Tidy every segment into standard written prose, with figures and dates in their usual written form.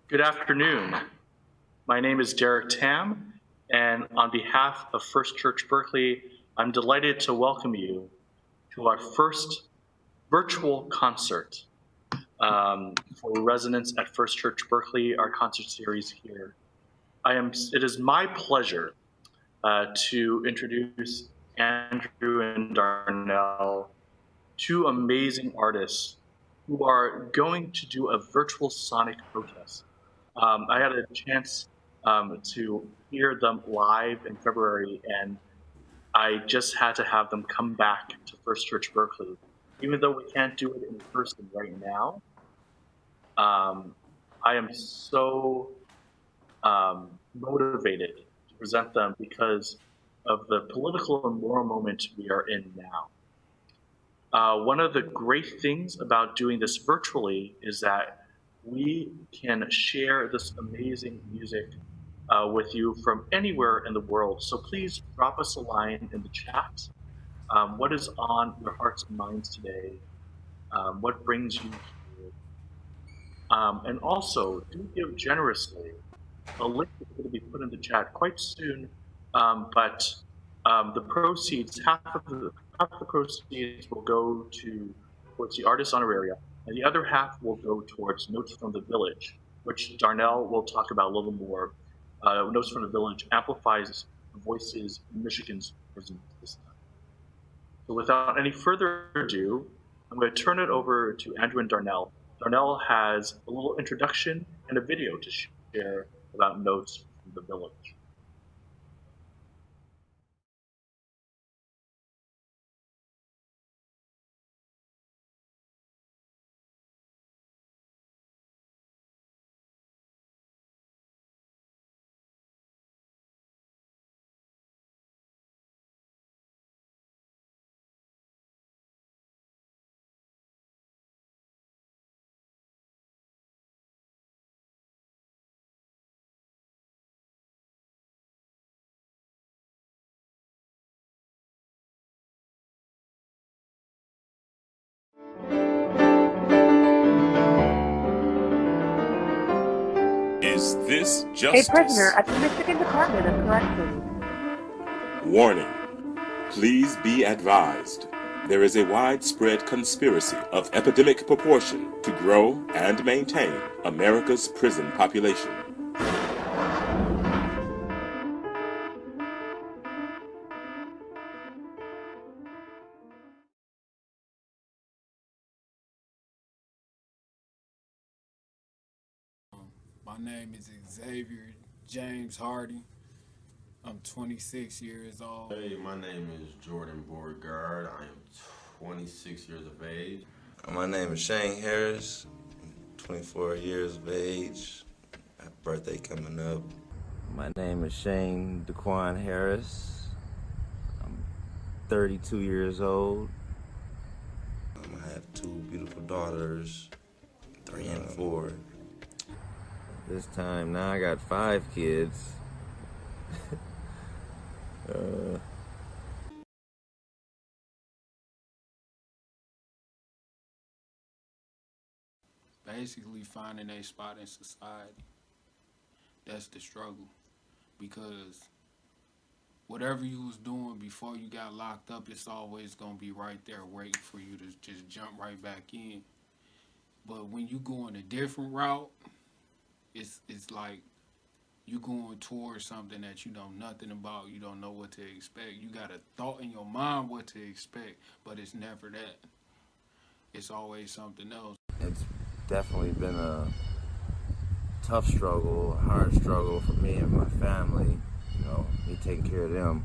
Good afternoon. My name is Derek Tam, and on behalf of First Church Berkeley, I'm delighted to welcome you to our first virtual concert for residents at First Church Berkeley, our concert series here. It is my pleasure to introduce Andrew and Darnell, two amazing artists who are going to do a virtual sonic protest. I had a chance to hear them live in February, and I just had to have them come back to First Church Berkeley. Even though we can't do it in person right now, um, I am so motivated to present them because of the political and moral moment we are in now. One of the great things about doing this virtually is that we can share this amazing music with you from anywhere in the world. So please drop us a line in the chat. What is on your hearts and minds today? What brings you here? And also, do give generously. A link is going to be put in the chat quite soon, but the proceeds, half the proceeds will go towards the artist honoraria, and the other half will go towards Notes from the Village, which Darnell will talk about a little more. Notes from the Village amplifies the voices in Michigan's prison system. So without any further ado, I'm going to turn it over to Andrew and Darnell. Darnell has a little introduction and a video to share about Notes from the Village. Is this A justice? prisoner at the Michigan Department of Corrections. Warning. Please be advised. There is a widespread conspiracy of epidemic proportion to grow and maintain America's prison population. My name is Xavier James Hardy. I'm 26 years old. Hey, my name is Jordan Beauregard. I am 26 years of age. My name is Shane Harris. I'm 24 years of age. I have a birthday coming up. My name is Shane DeQuan Harris. I'm 32 years old. I have two beautiful daughters, 3 and 4. This time now I got 5 kids. Basically finding a spot in society. That's the struggle. Because whatever you was doing before you got locked up, it's always going to be right there waiting for you to just jump right back in. But when you go on a different route, it's like you going towards something that you know nothing about. You don't know what to expect. You got a thought in your mind what to expect, but it's never that. It's always something else. It's definitely been a tough struggle, a hard struggle for me and my family. You know, me taking care of them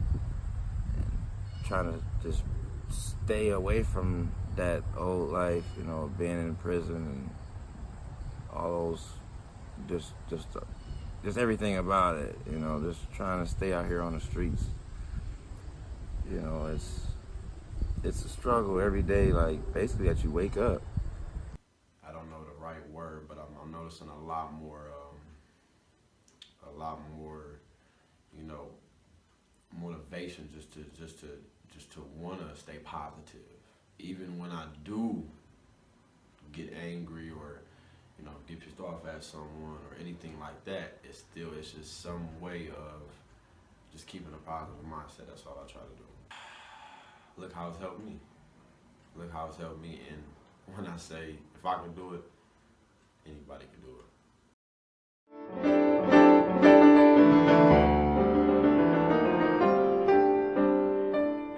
and trying to just stay away from that old life, you know, being in prison and all those, just everything about it, you know, just trying to stay out here on the streets. You know, it's a struggle every day, like basically that you wake up. I don't know the right word, but I'm noticing a lot more, you know, motivation just to want to stay positive. Even when I do get angry or, get pissed off at someone or anything like that. It's just some way of just keeping a positive mindset. That's all I try to do. Look how it's helped me. Look how it's helped me. And when I say, if I can do it, anybody can do it.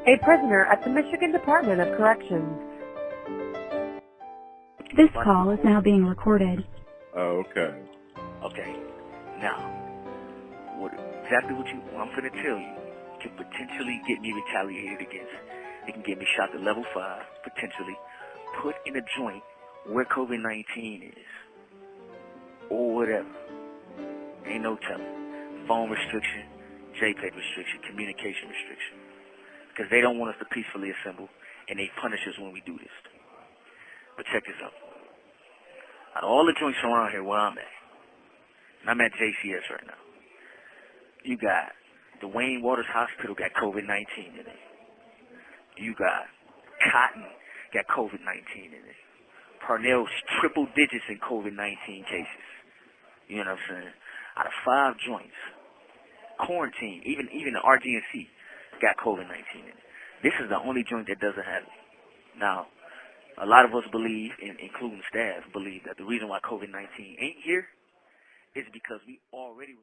A prisoner at the Michigan Department of Corrections. This call is now being recorded. Oh, okay. Okay. Now, exactly what I'm going to tell you can potentially get me retaliated against. It can get me shot to level 5, potentially put in a joint where COVID-19 is, or whatever. Ain't no telling. Phone restriction, JPEG restriction, communication restriction. Because they don't want us to peacefully assemble, and they punish us when we do this. But check this out. Out of all the joints around here where I'm at, and I'm at JCS right now, you got the Wayne Waters Hospital got COVID-19 in it. You got Cotton got COVID-19 in it. Parnell's triple digits in COVID-19 cases. You know what I'm saying? Out of 5 joints, quarantine, even the RGNC got COVID-19 in it. This is the only joint that doesn't have it. Now, a lot of us believe, including staff, believe that the reason why COVID-19 ain't here is because we already...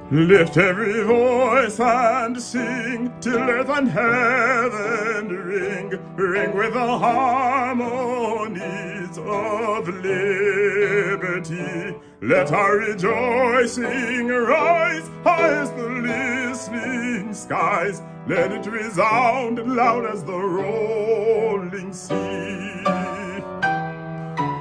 Lift every voice and sing till earth and heaven ring, ring with the harmonies of liberty. Let our rejoicing rise high as the listening skies. Let it resound loud as the rolling sea.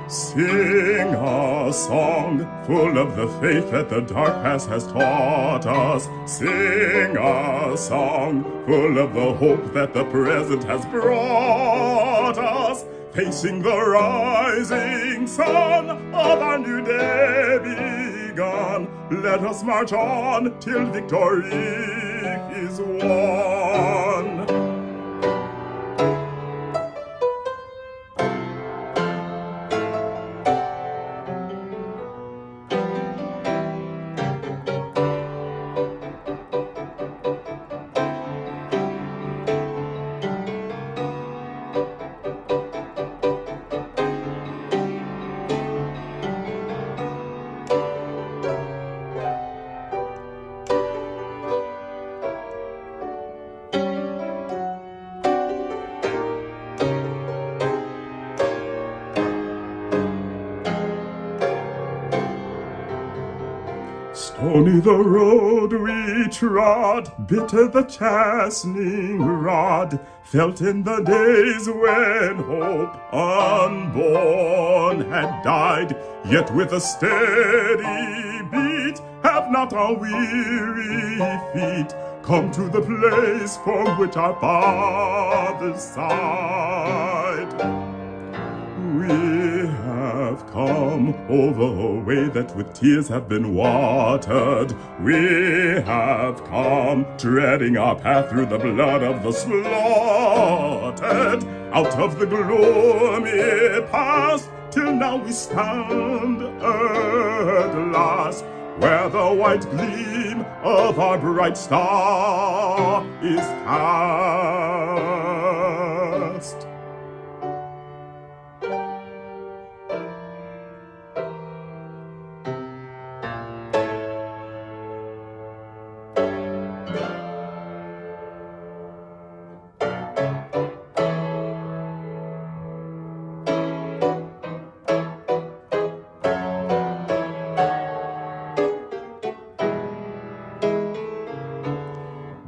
Sing a song full of the faith that the dark past has taught us. Sing a song full of the hope that the present has brought us. Facing the rising sun of our new day begun, let us march on till victory is won. Stony the road we trod, bitter the chastening rod, felt in the days when hope unborn had died. Yet with a steady beat have not our weary feet come to the place from which our fathers sighed. We have come over a way that with tears have been watered. We have come treading our path through the blood of the slaughtered. Out of the gloomy past, till now we stand at last, where the white gleam of our bright star is cast.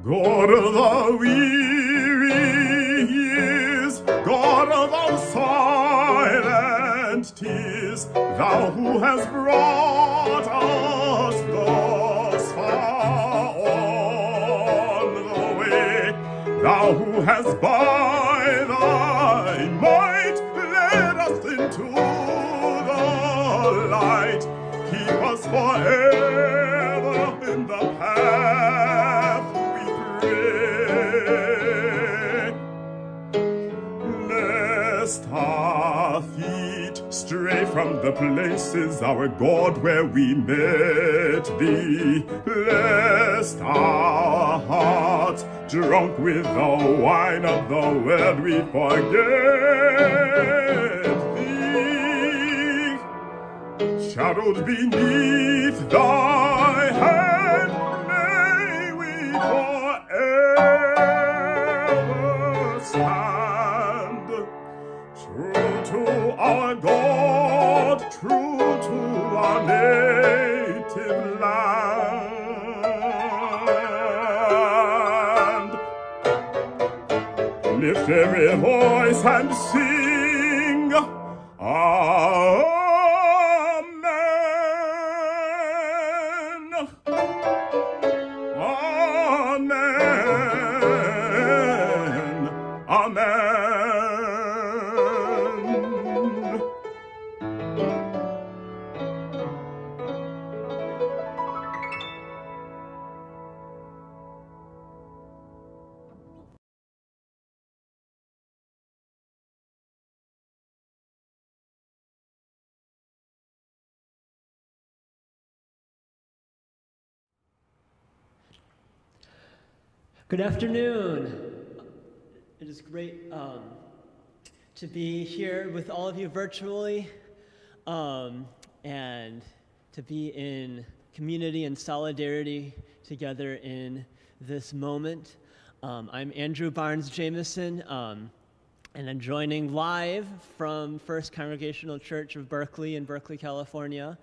God of the weary years, God of our sorrow, places, thou who hast brought us thus far on the way, thou who hast by thy might led us into the light, keep us forever in the path we pray. Lest our feet stray from the places, our God, where we met thee, lest our hearts, drunk with the wine of the world, we forget thee. Shadowed beneath thy hand, may we forever stand, true to our God, true to our native land. Lift every voice and sing, Amen. Amen. Amen. Good afternoon. It is great to be here with all of you virtually and to be in community and solidarity together in this moment. I'm Andrew Jamieson, and I'm joining live from First Congregational Church of Berkeley in Berkeley, California.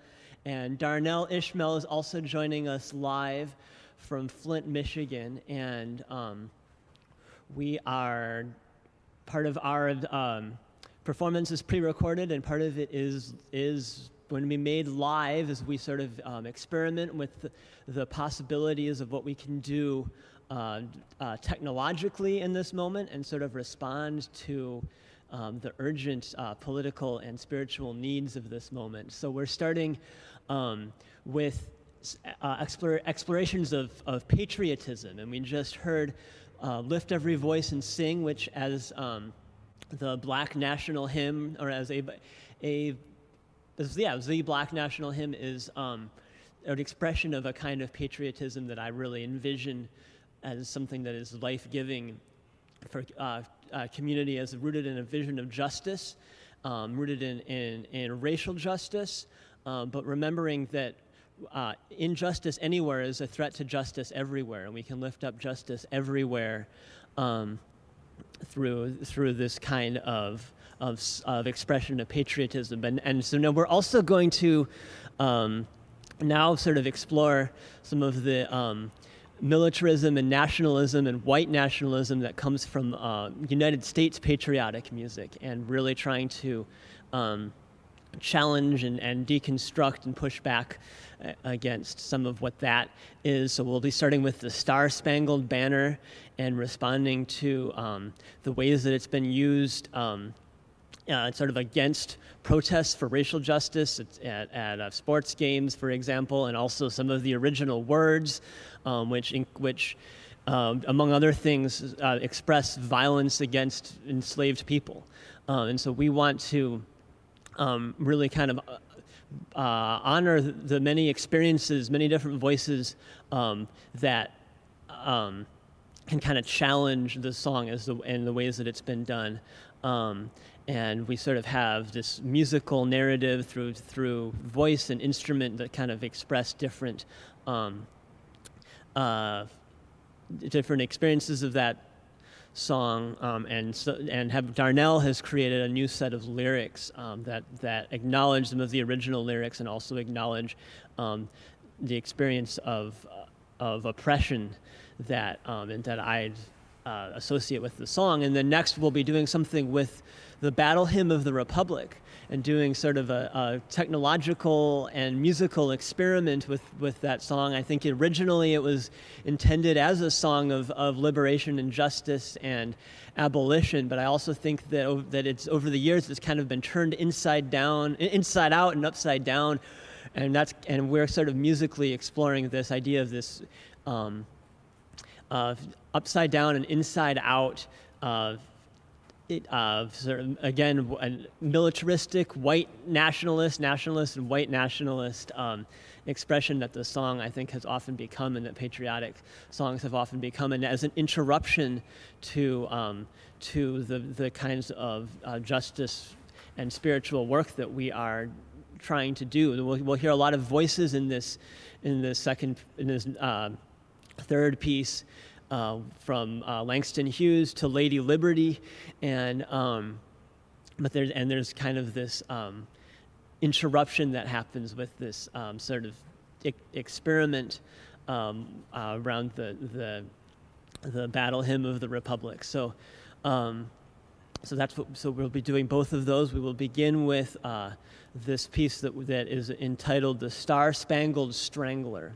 And Darnell Ishmel is also joining us live from Flint, Michigan, and we are, part of our performance is pre-recorded, and part of it is going to be made live as we sort of experiment with the possibilities of what we can do technologically in this moment and sort of respond to the urgent political and spiritual needs of this moment. So we're starting with explorations of patriotism, and we just heard Lift Every Voice and Sing, which as the Black National Hymn, or as the Black National Hymn is an expression of a kind of patriotism that I really envision as something that is life-giving for community, as rooted in a vision of justice, rooted in racial justice, but remembering that injustice anywhere is a threat to justice everywhere, and we can lift up justice everywhere through this kind of expression of patriotism. And so now we're also going to now sort of explore some of the militarism and nationalism and white nationalism that comes from United States patriotic music, and really trying to challenge and deconstruct and push back against some of what that is. So we'll be starting with the Star-Spangled Banner and responding to the ways that it's been used sort of against protests for racial justice at sports games, for example, and also some of the original words, which among other things, express violence against enslaved people. And so we want to really kind of honor the many experiences, many different voices that can kind of challenge the song in the ways that it's been done. And we sort of have this musical narrative through voice and instrument that kind of express different experiences of that song, and Darnell has created a new set of lyrics that acknowledge some of the original lyrics and also acknowledge the experience of oppression that associate with the song. And then next we'll be doing something with the Battle Hymn of the Republic, and doing sort of a technological and musical experiment with that song. I think originally it was intended as a song of liberation and justice and abolition, but I also think that it's over the years it's kind of been turned inside out and upside down, and we're sort of musically exploring this idea of this upside down and inside out sort of, again, a militaristic white nationalist and white nationalist expression that the song, I think, has often become, and that patriotic songs have often become, and as an interruption to the kinds of justice and spiritual work that we are trying to do. We'll hear a lot of voices in this third piece. From Langston Hughes to Lady Liberty, and there's kind of this interruption that happens with this sort of experiment around the Battle Hymn of the Republic. So we'll be doing both of those. We will begin with this piece that is entitled "The Star-Spangled Strangler."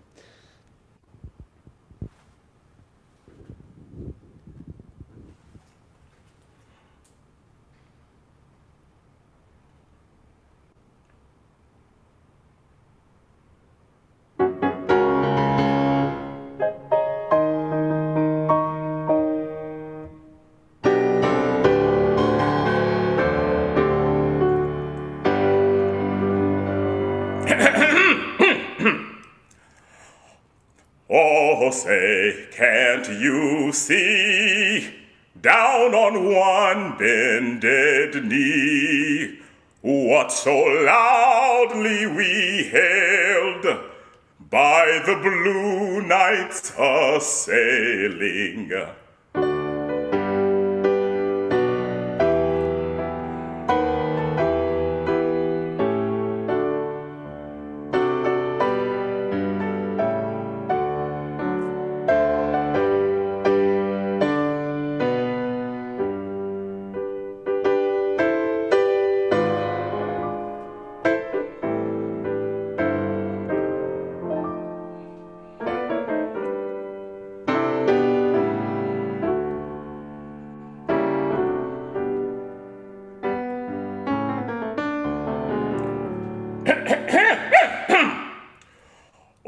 Oh, say, can't you see, down on one bended knee, what so loudly we hailed by the blue nights a-sailing?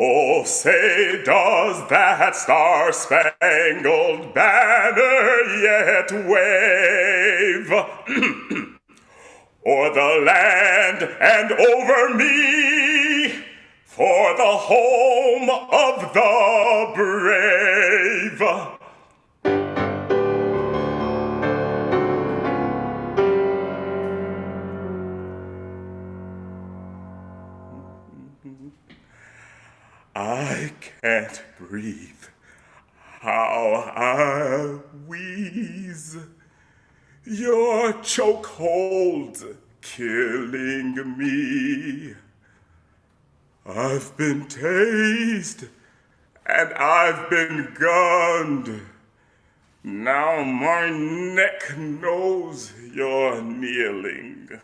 Oh, say, does that star-spangled banner yet wave o'er the land and over me, for the home of the brave? I can't breathe, how I wheeze, your chokehold killing me. I've been tased and I've been gunned, now my neck knows you're kneeling.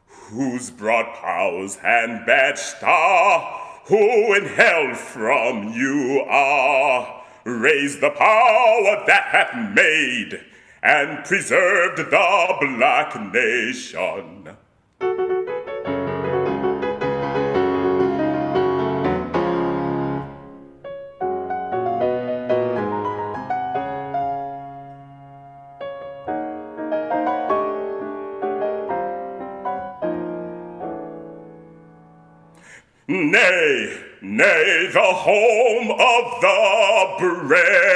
Whose broad powers and badged star, who in hell from you are, raised the power that hath made and preserved the black nation. Nay, nay, the home of the brave.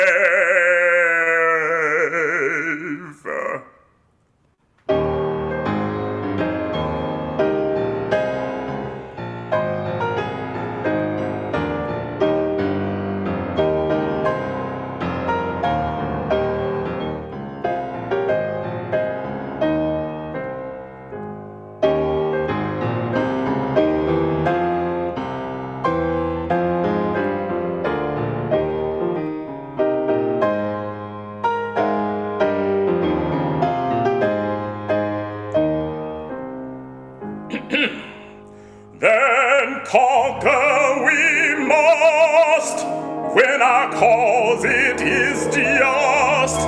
is just,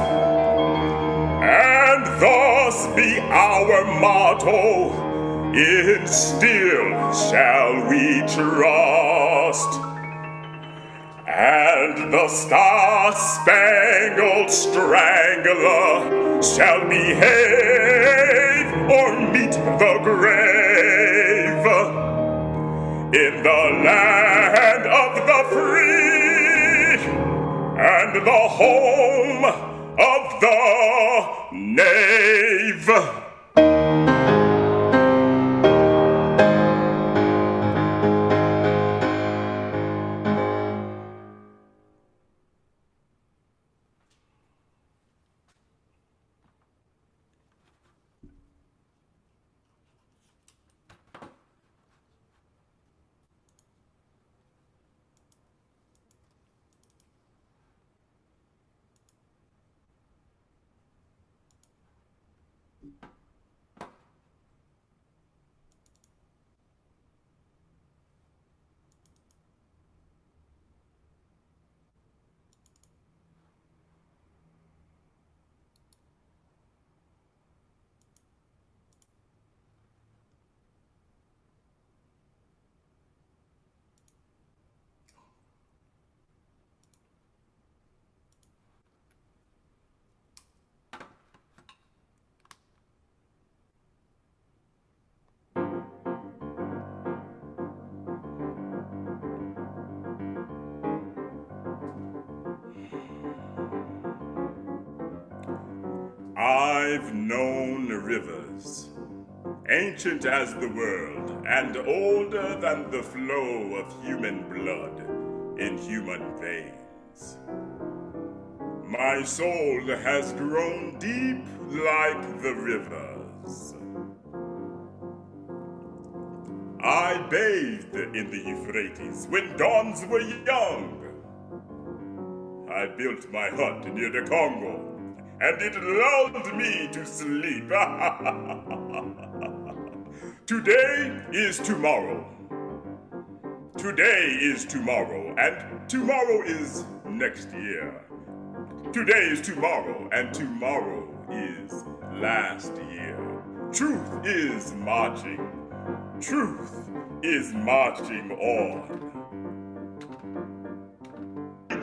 and thus be our motto, in still shall we trust. And the star-spangled strangler shall behave or meet the grave in the land of the free and the home of the knave. I've known rivers, ancient as the world, and older than the flow of human blood in human veins. My soul has grown deep like the rivers. I bathed in the Euphrates when dawns were young. I built my hut near the Congo, and it lulled me to sleep. Today is tomorrow. Today is tomorrow, and tomorrow is next year. Today is tomorrow, and tomorrow is last year. Truth is marching. Truth is marching on.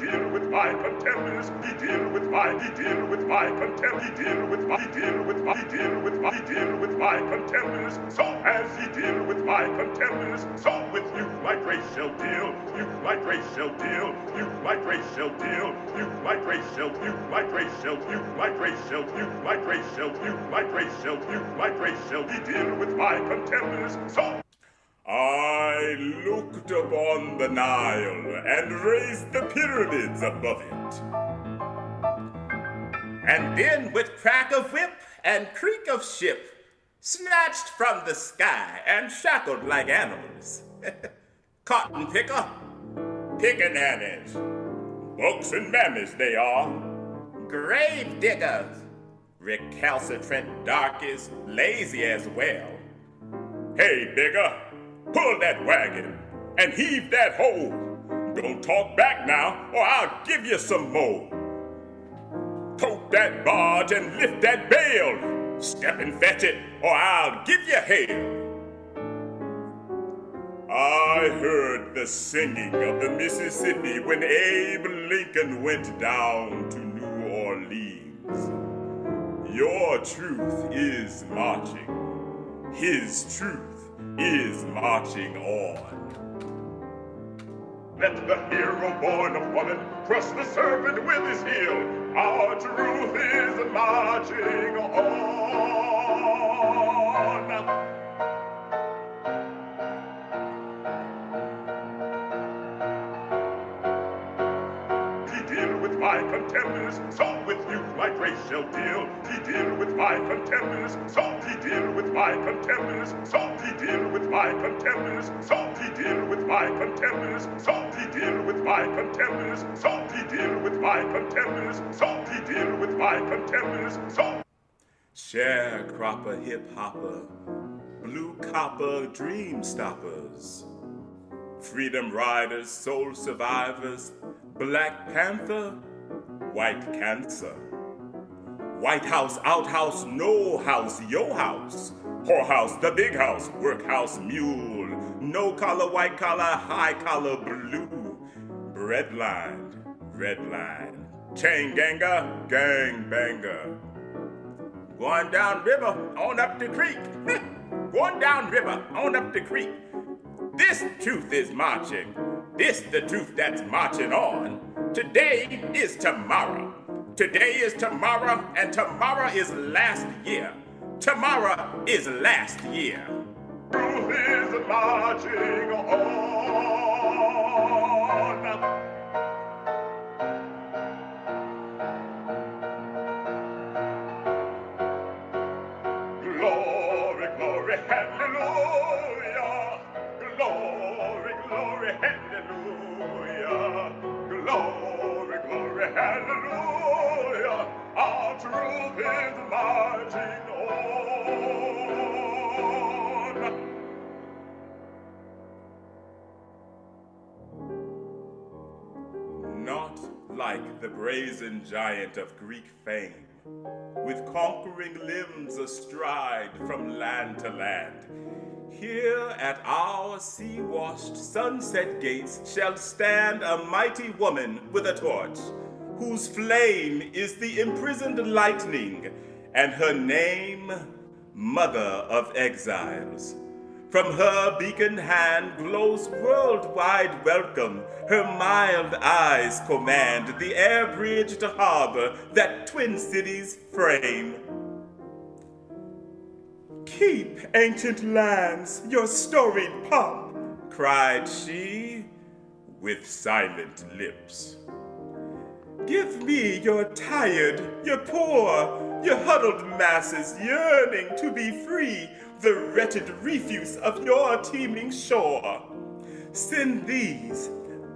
Deal with my contemners, deal with my contempt, deal with my contemners. So as he deal with my contemners, so with you my grace shall deal, you my grace shall deal, you my grace shall deal, you my grace shall, you my grace shall, you my grace shall, you my grace shall, you my grace shall, you my grace shall, he deal with my contemners. So I looked upon the Nile and raised the pyramids above it. And then with crack of whip and creak of ship, snatched from the sky and shackled like animals. Cotton picker, pickaninnies, bucks and mammies they are. Grave diggers, recalcitrant darkies, lazy as well. Hey, bigger, pull that wagon and heave that hole. Don't talk back now, or I'll give you some more. Tote that barge and lift that bale. Step and fetch it, or I'll give you hell. I heard the singing of the Mississippi when Abe Lincoln went down to New Orleans. Your truth is marching. His truth is marching on. Let the hero born of woman crush the serpent with his heel. Our truth is marching on. Deal with my contemners, so with you my grace shall deal. He deal with my contemners, so he deal with my contemners, so he deal with my contemners, so he deal with my contemners, so he deal with my contemners, so he deal with my contemners, so he deal with my contemners, so. Sharecropper, hip-hopper, blue copper, dream stoppers, freedom riders, soul survivors, Black Panther, white cancer. White house, outhouse, no house, yo house. Whorehouse, the big house, workhouse, mule. No collar, white collar, high collar, blue. Breadline, red line. Chain ganger, gang banger. Going down river, on up the creek. Going down river, on up the creek. This truth is marching. This the truth that's marching on. Today is tomorrow. Today is tomorrow, and tomorrow is last year. Tomorrow is last year. Truth is marching on. Glory, glory, hallelujah. Glory, glory, hallelujah. Glory, glory, hallelujah. Our truth is marching on. Not like the brazen giant of Greek fame, with conquering limbs astride from land to land. Here at our sea-washed sunset gates shall stand a mighty woman with a torch, whose flame is the imprisoned lightning, and her name, Mother of Exiles. From her beacon hand glows worldwide welcome. Her mild eyes command the air-bridged harbor that twin cities frame. Keep, ancient lands, your storied pomp, cried she with silent lips. Give me your tired, your poor, your huddled masses yearning to be free, the wretched refuse of your teeming shore. Send these,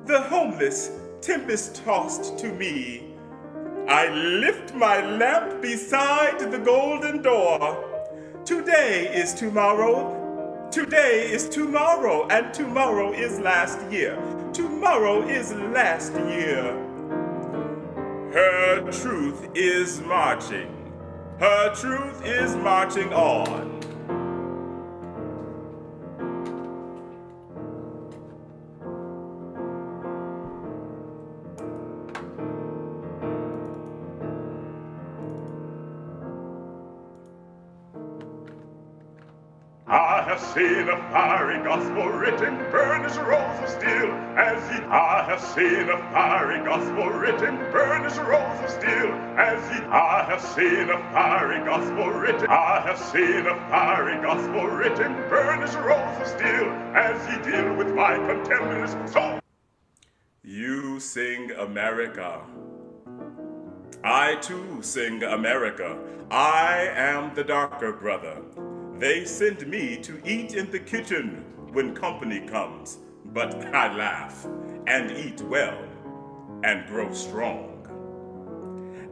the homeless, tempest-tossed to me. I lift my lamp beside the golden door. Today is tomorrow. Today is tomorrow, and tomorrow is last year. Tomorrow is last year. Her truth is marching. Her truth is marching on. I have seen a fiery gospel written, burn as rose of steel, as ye. I have seen a fiery gospel written, burn as rose of steel, as ye. I have seen a fiery gospel written. I have seen a fiery gospel written, burn as rose of steel, as ye deal with my contemners. So you sing America. I too sing America. I am the darker brother. They send me to eat in the kitchen when company comes, but I laugh and eat well and grow strong.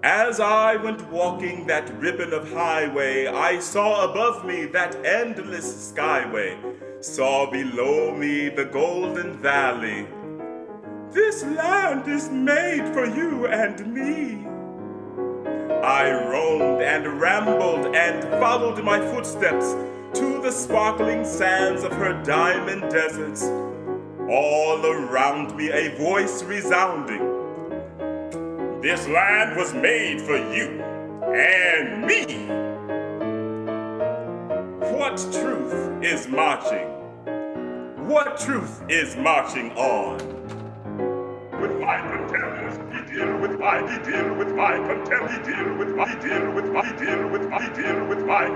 As I went walking that ribbon of highway, I saw above me that endless skyway, saw below me the golden valley. This land is made for you and me. I roamed and rambled and followed my footsteps to the sparkling sands of her diamond deserts. All around me a voice resounding. This land was made for you and me. What truth is marching? What truth is marching on? with my contemners, he deal with my contempt, he deal with my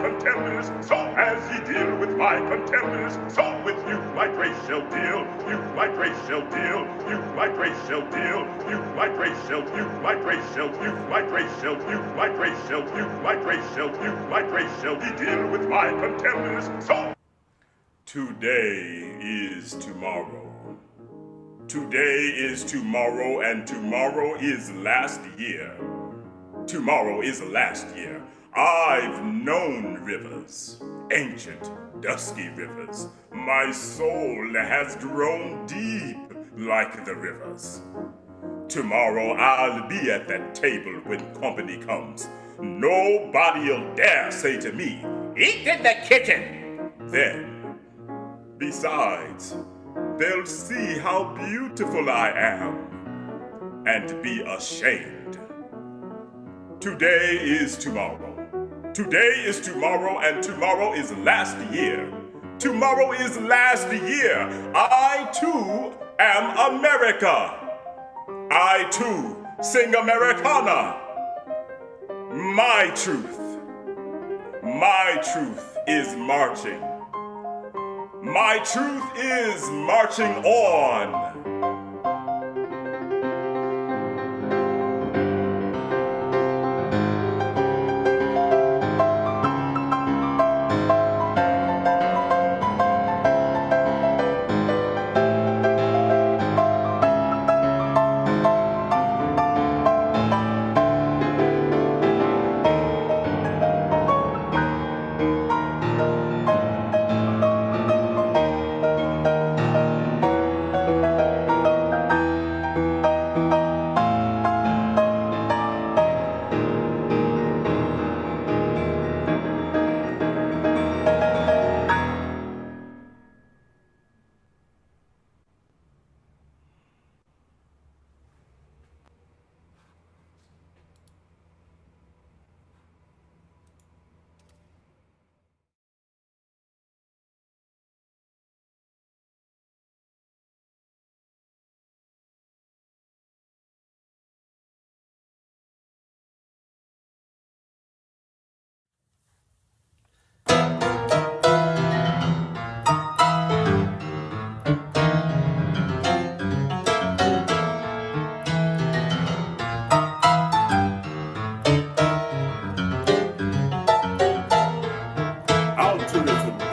contemners. So as he deal with my contemners, so with you my grace shall deal, you my grace shall deal, you my grace shall deal, you my grace shall, you my grace shall, you my grace shall, you my grace shall, you my grace shall, you my grace shall, he deal with my contemners. So today is tomorrow. Today is tomorrow, and tomorrow is last year. Tomorrow is last year. I've known rivers, ancient, dusky rivers. My soul has grown deep like the rivers. Tomorrow I'll be at that table when company comes. Nobody'll dare say to me, "Eat in the kitchen." Then, besides, they'll see how beautiful I am and be ashamed. Today is tomorrow. Today is tomorrow, and tomorrow is last year. Tomorrow is last year. I too am America. I too sing Americana. My truth is marching. My truth is marching on.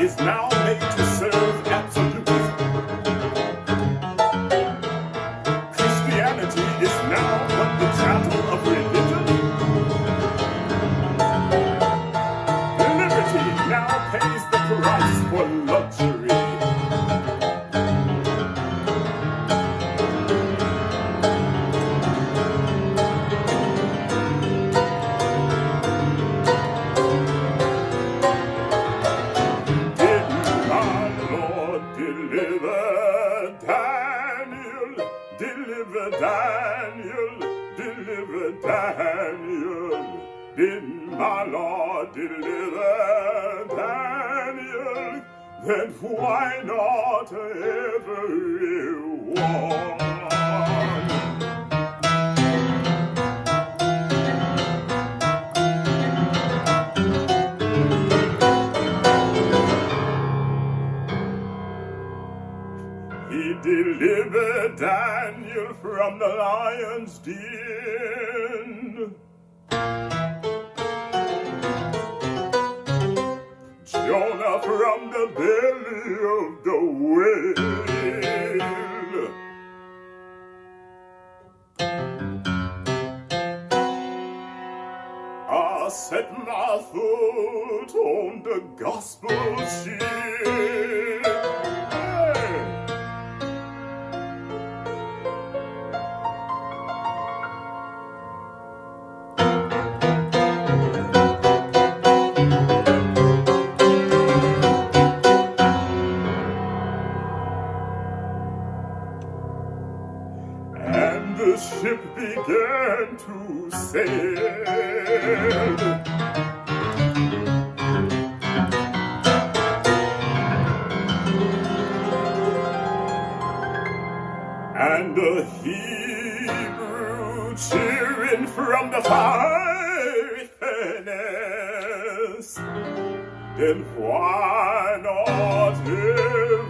Is now made to serve absolutism. Christianity is now but the chattel of religion. Liberty now pays the price for luxury. Daniel, did my Lord deliver Daniel? Then why not everyone? He delivered Daniel from the lion's den. Jonah from the belly of the whale. I set my foot on the gospel ship. And the ship began to sail. And the Hebrew cheering from the fiery furnace. Then why not everyone?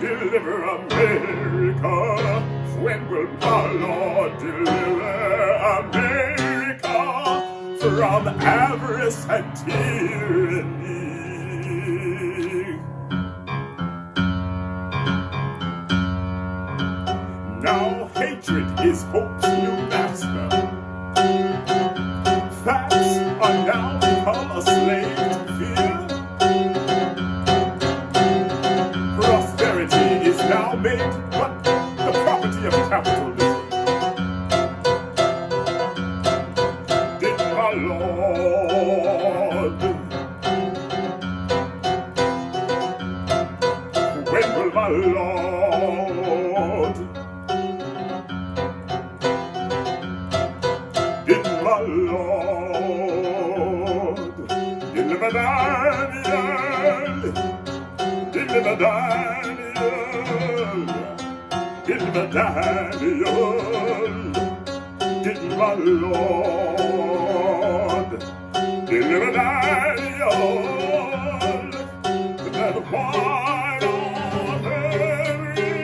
Deliver America When will my Lord deliver America from avarice and tyranny? Now hatred is hope's new master. Facts are now become a slave to fear. Prosperity is now made but the property of capitalism. Did my Lord, when will my Lord, did my Lord deliver Daniel, deliver Daniel, deliver Daniel, did my Lord deliver Daniel, that wine of everyone?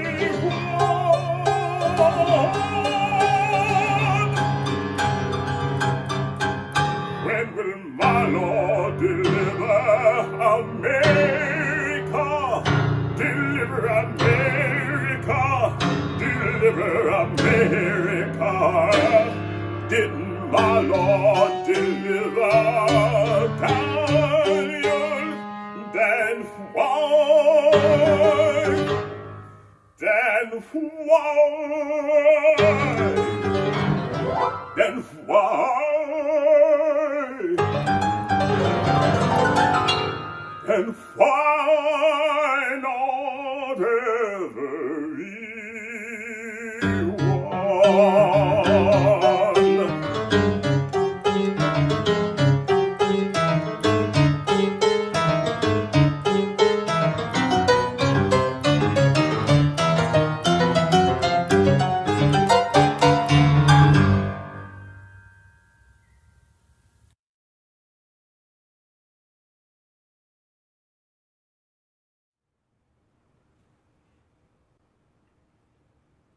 When will my Lord deliver America? Deliver America, deliver America. Did my Lord deliver Daniel? Then why? Then why? Then why? And why not everyone?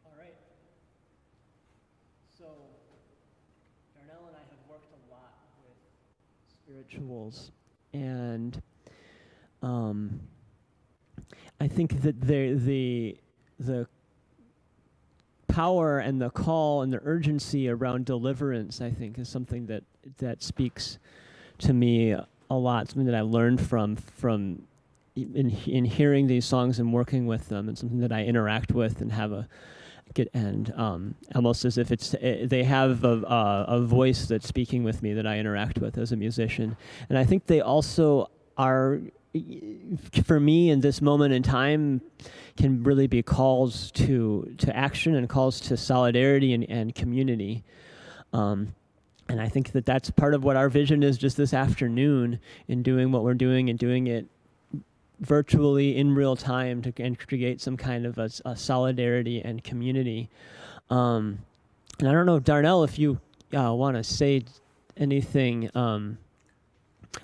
All right. So, Darnell and I have worked a lot with spirituals, and I think that the power and the call and the urgency around deliverance, I think, is something that speaks to me a lot. Something that I learned from in hearing these songs and working with them, and something that I interact with and have almost as if they have a voice that's speaking with me that I interact with as a musician. And I think they also are, for me in this moment in time, can really be calls to action and calls to solidarity and community. And I think that that's part of what our vision is just this afternoon in doing what we're doing and doing it virtually in real time and create some kind of a solidarity and community. And I don't know, Darnell, if you want to say anything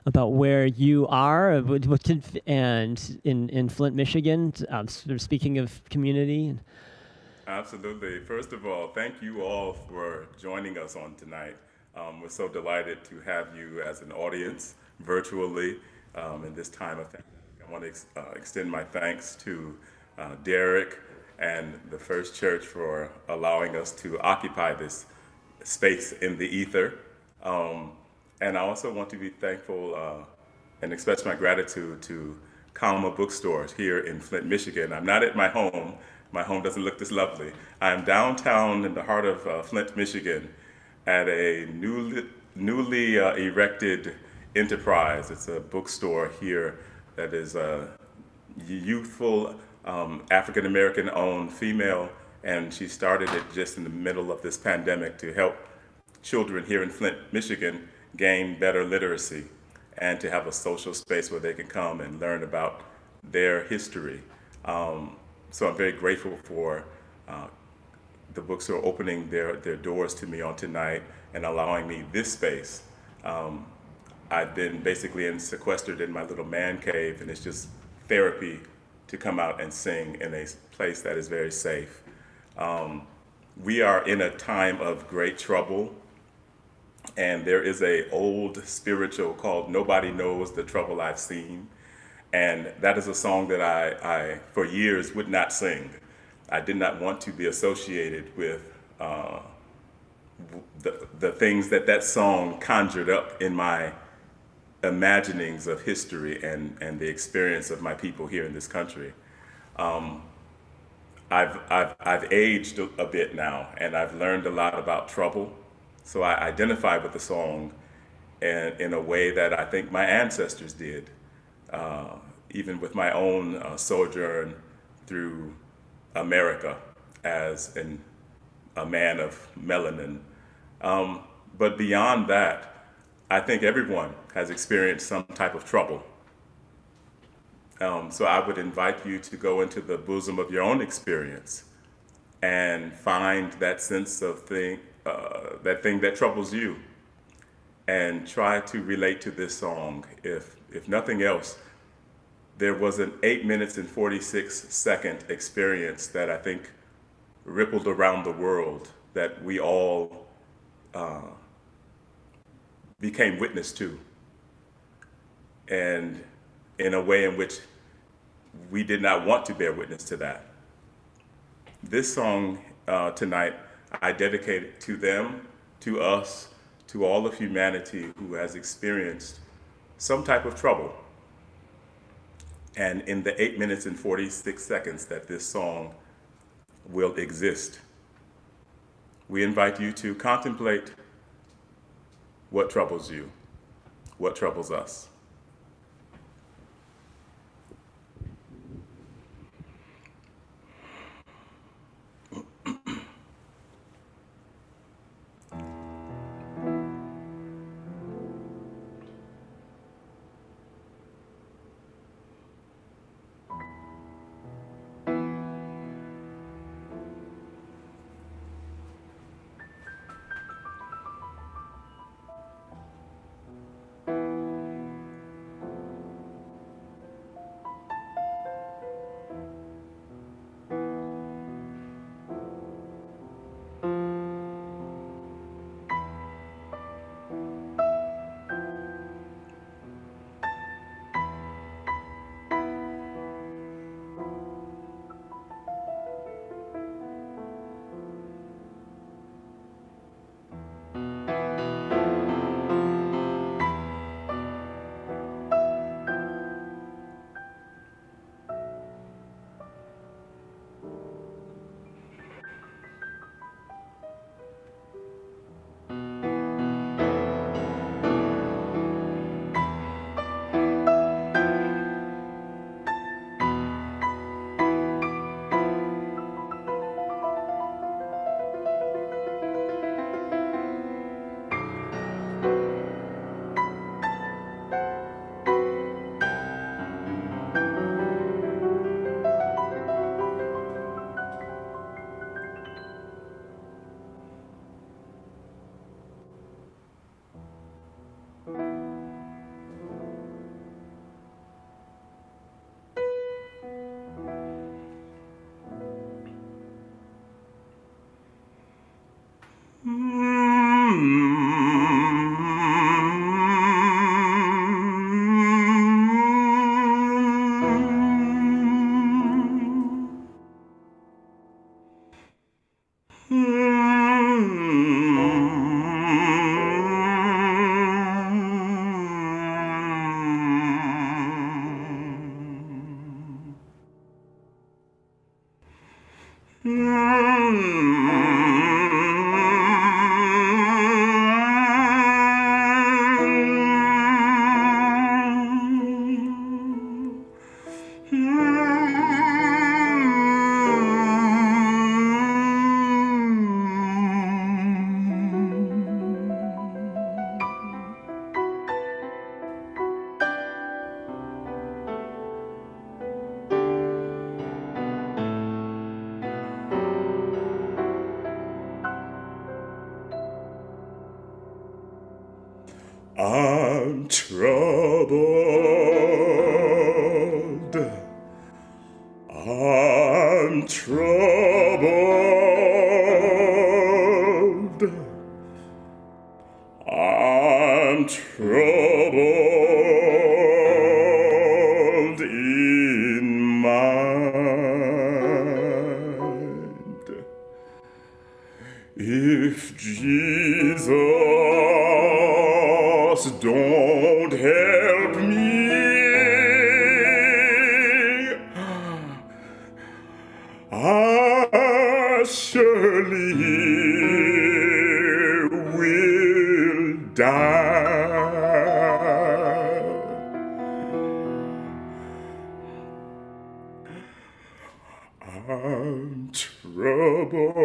about where you are and in Flint, Michigan, sort of speaking of community. Absolutely. First of all, thank you all for joining us on tonight. We're so delighted to have you as an audience virtually in this time of thanksgiving. I want to extend my thanks to Derek and the First Church for allowing us to occupy this space in the ether. And I also want to be thankful and express my gratitude to Kalma Bookstores here in Flint, Michigan. I'm not at my home. My home doesn't look this lovely. I'm downtown in the heart of Flint, Michigan at a newly erected enterprise. It's a bookstore here that is a youthful, African-American owned female, and she started it just in the middle of this pandemic to help children here in Flint, Michigan gain better literacy and to have a social space where they can come and learn about their history. So I'm very grateful for the bookstore opening their doors to me on tonight and allowing me this space. I've been basically sequestered in my little man cave, and it's just therapy to come out and sing in a place that is very safe. We are in a time of great trouble, and there is a old spiritual called "Nobody Knows the Trouble I've Seen," and that is a song that I for years would not sing. I did not want to be associated with the things that that song conjured up in my imaginings of history and the experience of my people here in this country. I've aged a bit now, and I've learned a lot about trouble. So I identify with the song in a way that I think my ancestors did, even with my own sojourn through America as a man of melanin. But beyond that, I think everyone has experienced some type of trouble. So I would invite you to go into the bosom of your own experience and find that sense of that thing that troubles you, and try to relate to this song. If nothing else, there was an 8 minutes and 46-second experience that I think rippled around the world that we all became witness to, and in a way in which we did not want to bear witness to that. This song tonight, I dedicate it to them, to us, to all of humanity who has experienced some type of trouble. And in the 8 minutes and 46 seconds that this song will exist, we invite you to contemplate what troubles you, what troubles us. I'm troubled. I'm troubled. I'm troubled in mind. If Jesus don't help me, I surely will die. I'm troubled.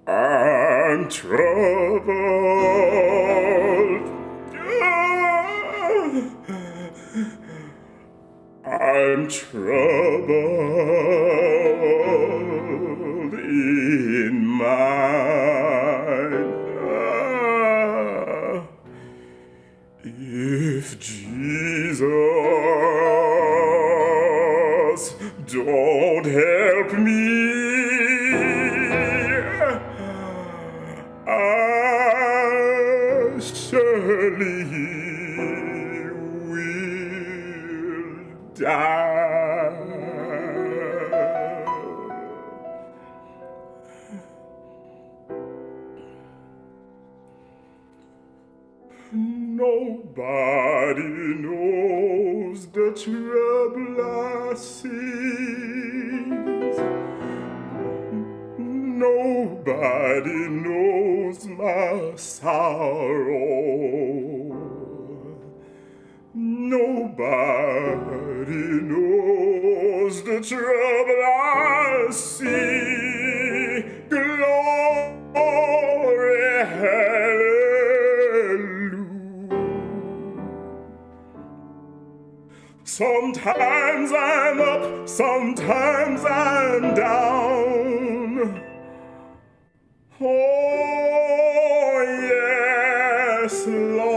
I'm troubled. I'm troubled in mind. If Jesus don't help me, I surely will die. Nobody knows the trouble I see. Nobody knows my sorrow. Nobody knows the trouble I see. Glory, hallelujah. Sometimes I'm up, sometimes I'm down. Oh, yes, Lord.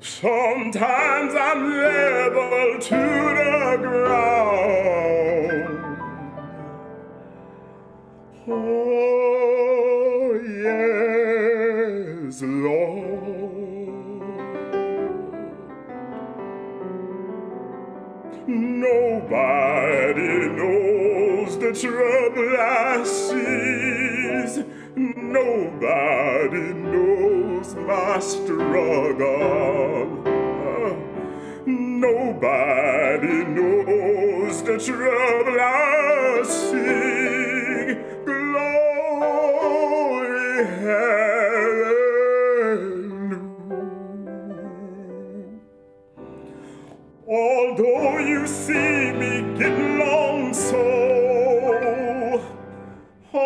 Sometimes I'm level to the ground. Oh, yes, Lord. Nobody knows the trouble I see. Nobody knows my struggle. Nobody knows the trouble I see. Glory, hallelujah. Although you see me getting along so, oh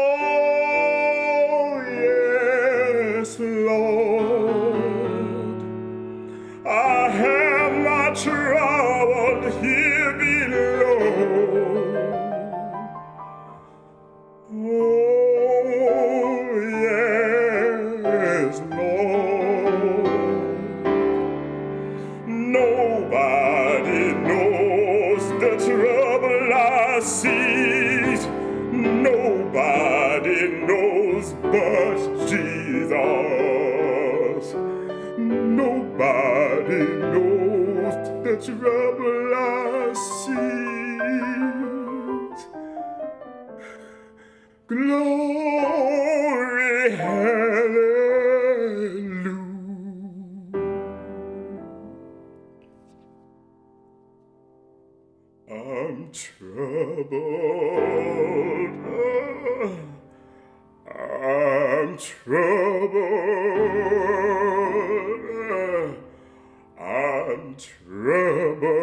yes, Lord, I have my trouble here below. Oh yes, Lord. Nobody knows the trouble I see. Nobody knows but Jesus. Nobody knows the trouble I see. Glory, hallelujah. I'm troubled. I'm troubled. I'm troubled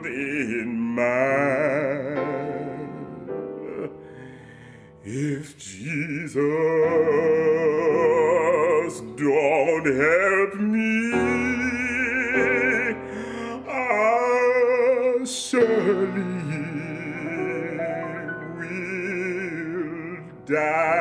in mind. If Jesus don't help me, I surely will die.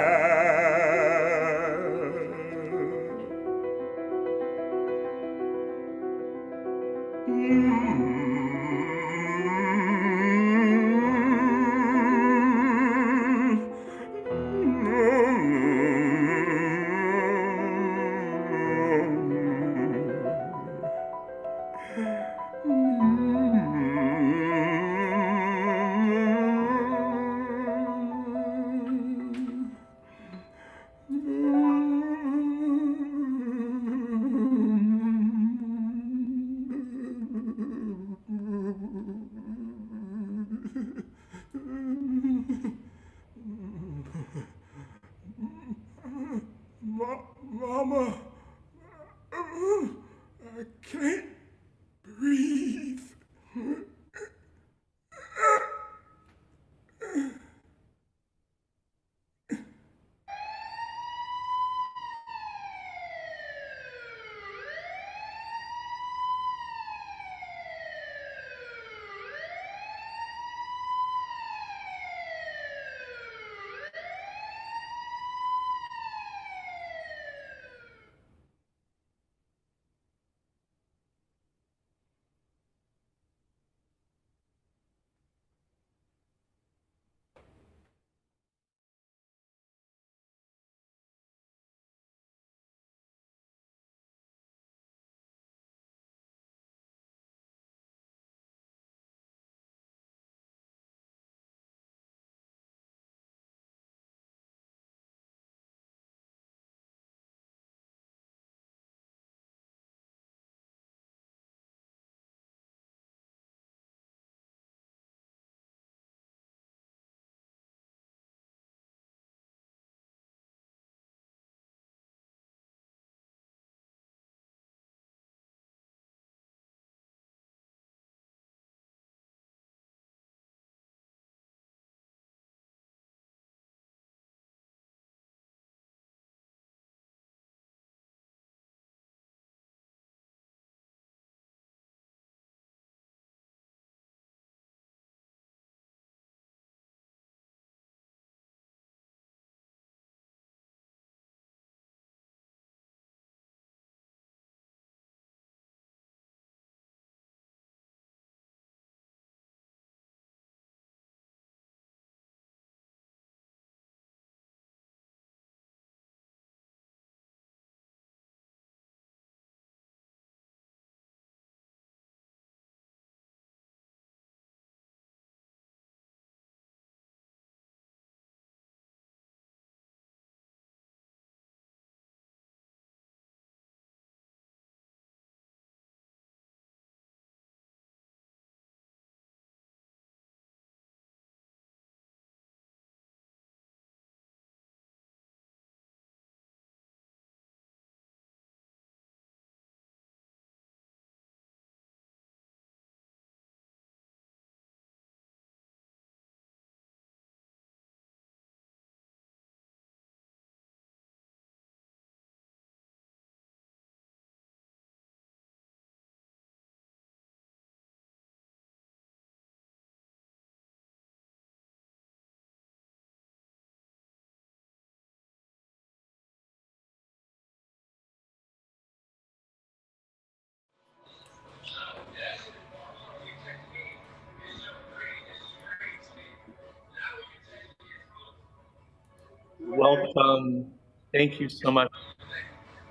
Welcome. Thank you so much,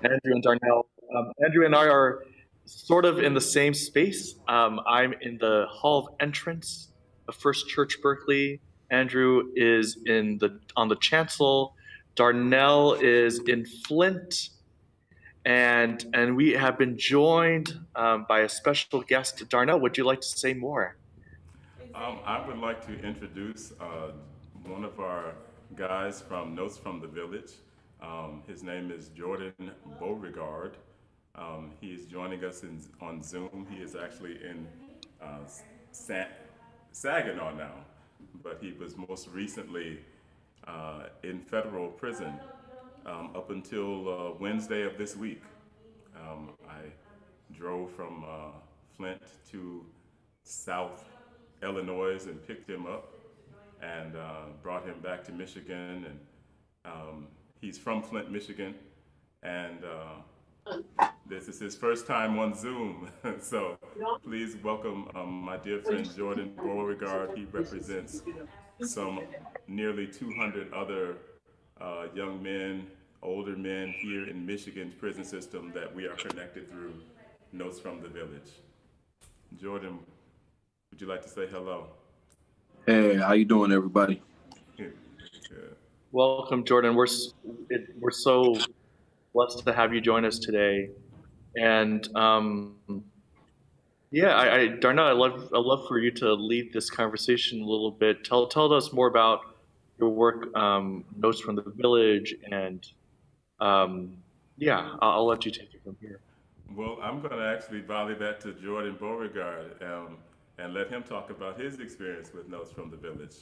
Andrew and Darnell. Andrew and I are sort of in the same space. I'm in the hall of entrance of First Church Berkeley. Andrew is in the on the chancel. Darnell is in Flint, and we have been joined by a special guest. Darnell, would you like to say more? I would like to introduce one of our guys from Notes from the Village. His name is Jordan Beauregard. He is joining us on Zoom. He is actually in Sa- Saginaw now, but he was most recently in federal prison up until Wednesday of this week. I drove from Flint to South Illinois and picked him up and brought him back to Michigan. And he's from Flint, Michigan, and this is his first time on Zoom. So please welcome my dear friend Jordan Beauregard. He represents some nearly 200 other young men, older men here in Michigan's prison system that we are connected through Notes from the Village. Jordan, would you like to say hello? Hey, how you doing, everybody? Good. Welcome, Jordan. We're so blessed to have you join us today. And yeah, Darnell, I love for you to lead this conversation a little bit. Tell us more about your work, Notes from the Village, and yeah, I'll let you take it from here. Well, I'm going to actually volley that to Jordan Beauregard and let him talk about his experience with Notes from the Village.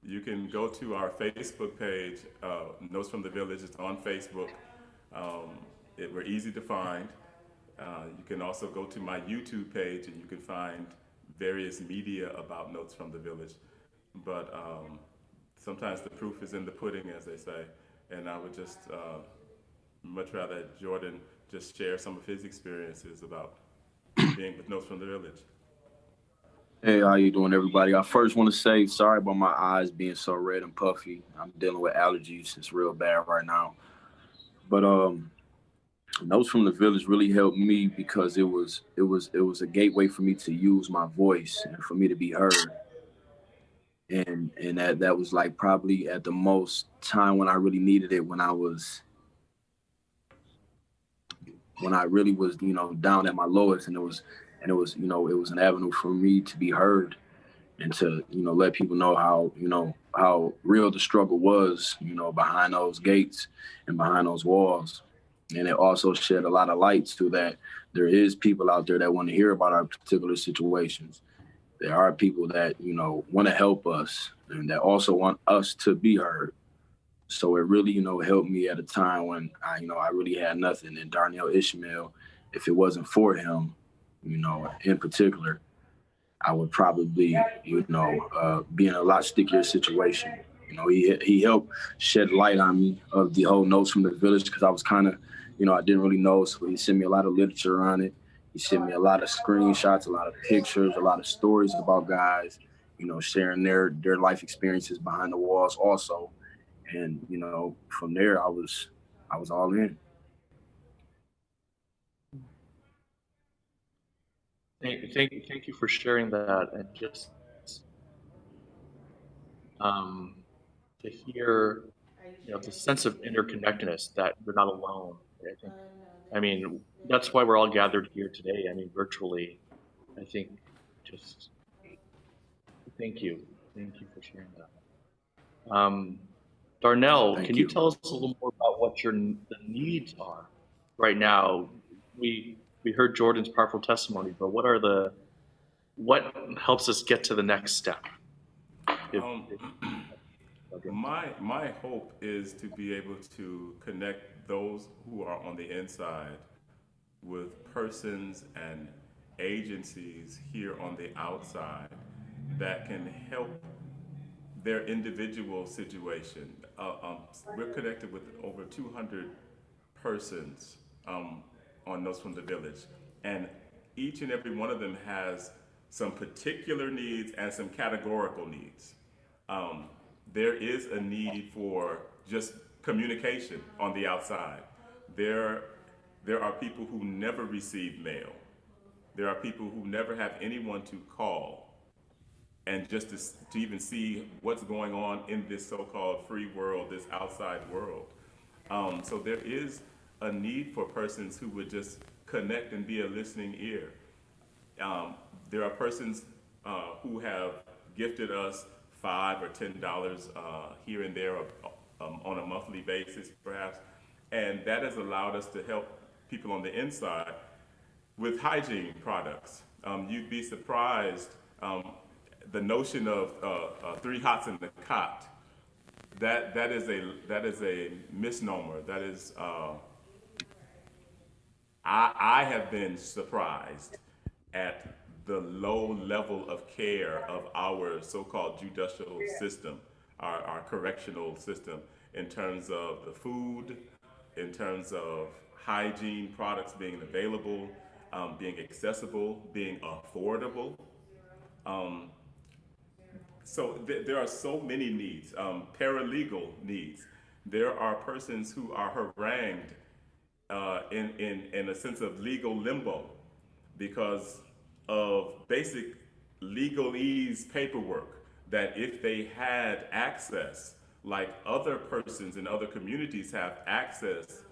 You can go to our Facebook page. Notes from the Village is on Facebook. We're easy to find. You can also go to my YouTube page and you can find various media about Notes from the Village. But sometimes the proof is in the pudding, as they say. And I would just much rather Jordan just share some of his experiences about being with Notes from the Village. Hey, how you doing, everybody? I first want to say sorry about my eyes being so red and puffy. I'm dealing with allergies. It's real bad right now. But Notes from the Village really helped me because it was a gateway for me to use my voice and for me to be heard. And that was like probably at the most time when I really needed it, when I really was, down at my lowest, and it was an avenue for me to be heard and to, let people know how real the struggle was, behind those gates and behind those walls. And it also shed a lot of light to that there is people out there that want to hear about our particular situations. There are people that, want to help us and that also want us to be heard. So it really, helped me at a time when I really had nothing. And Darnell Ishmel, if it wasn't for him, in particular, I would probably, be in a lot stickier situation. He helped shed light on me of the whole Notes from the Village because I was kind of, I didn't really know. So he sent me a lot of literature on it. He sent me a lot of screenshots, a lot of pictures, a lot of stories about guys, sharing their life experiences behind the walls also. And, from there, I was all in. Thank you for sharing that, and just um, to hear, the sense of interconnectedness that you're not alone. I mean, that's why we're all gathered here today. I mean, virtually. I think just thank you for sharing that. Darnell, Thank can you you. tell us a little more about what the needs are right now? We heard Jordan's powerful testimony, but what helps us get to the next step? My hope is to be able to connect those who are on the inside with persons and agencies here on the outside that can help their individual situation. We're connected with over 200 persons on Notes from the Village, and each and every one of them has some particular needs and some categorical needs. There is a need for just communication on the outside. There are people who never receive mail. There are people who never have anyone to call, and just to even see what's going on in this so-called free world, this outside world. So there is a need for persons who would just connect and be a listening ear. There are persons who have gifted us $5 or $10 here and there on a monthly basis, perhaps, and that has allowed us to help people on the inside with hygiene products. You'd be surprised. The notion of 3 hots in the cot, that is a misnomer. That is, I have been surprised at the low level of care of our so-called judicial system, our correctional system, in terms of the food, in terms of hygiene products being available, being accessible, being affordable. So there are so many needs, paralegal needs. There are persons who are harangued in a sense of legal limbo because of basic legalese paperwork that if they had access, like other persons in other communities have access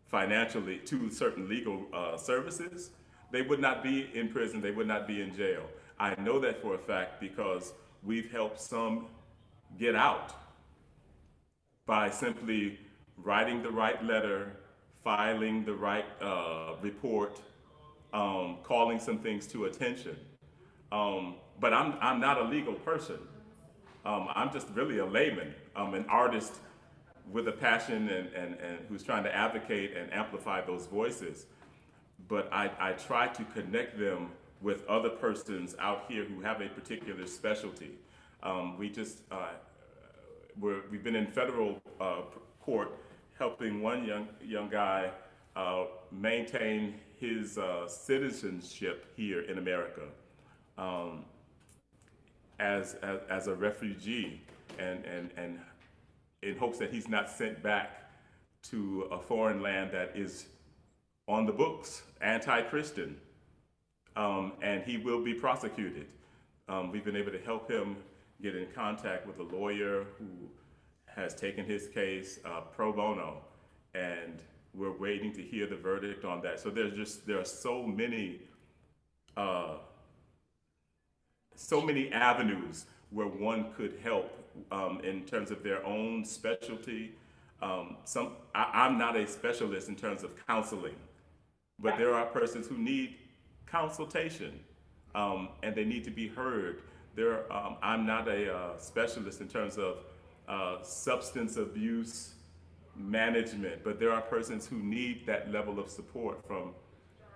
financially to certain legal services, they would not be in prison, they would not be in jail. I know that for a fact because we've helped some get out by simply writing the right letter, filing the right report, calling some things to attention. But I'm not a legal person. I'm just really a layman. I'm an artist with a passion and who's trying to advocate and amplify those voices. But I try to connect them with other persons out here who have a particular specialty. We've been in federal court helping one young guy maintain his citizenship here in America as a refugee, and in hopes that he's not sent back to a foreign land that is on the books, anti-Christian. And he will be prosecuted. We've been able to help him get in contact with a lawyer who has taken his case pro bono, and we're waiting to hear the verdict on that. So there are so many avenues where one could help in terms of their own specialty. I'm not a specialist in terms of counseling, but there are persons who need consultation, and they need to be heard. I'm not a specialist in terms of substance abuse management, but there are persons who need that level of support from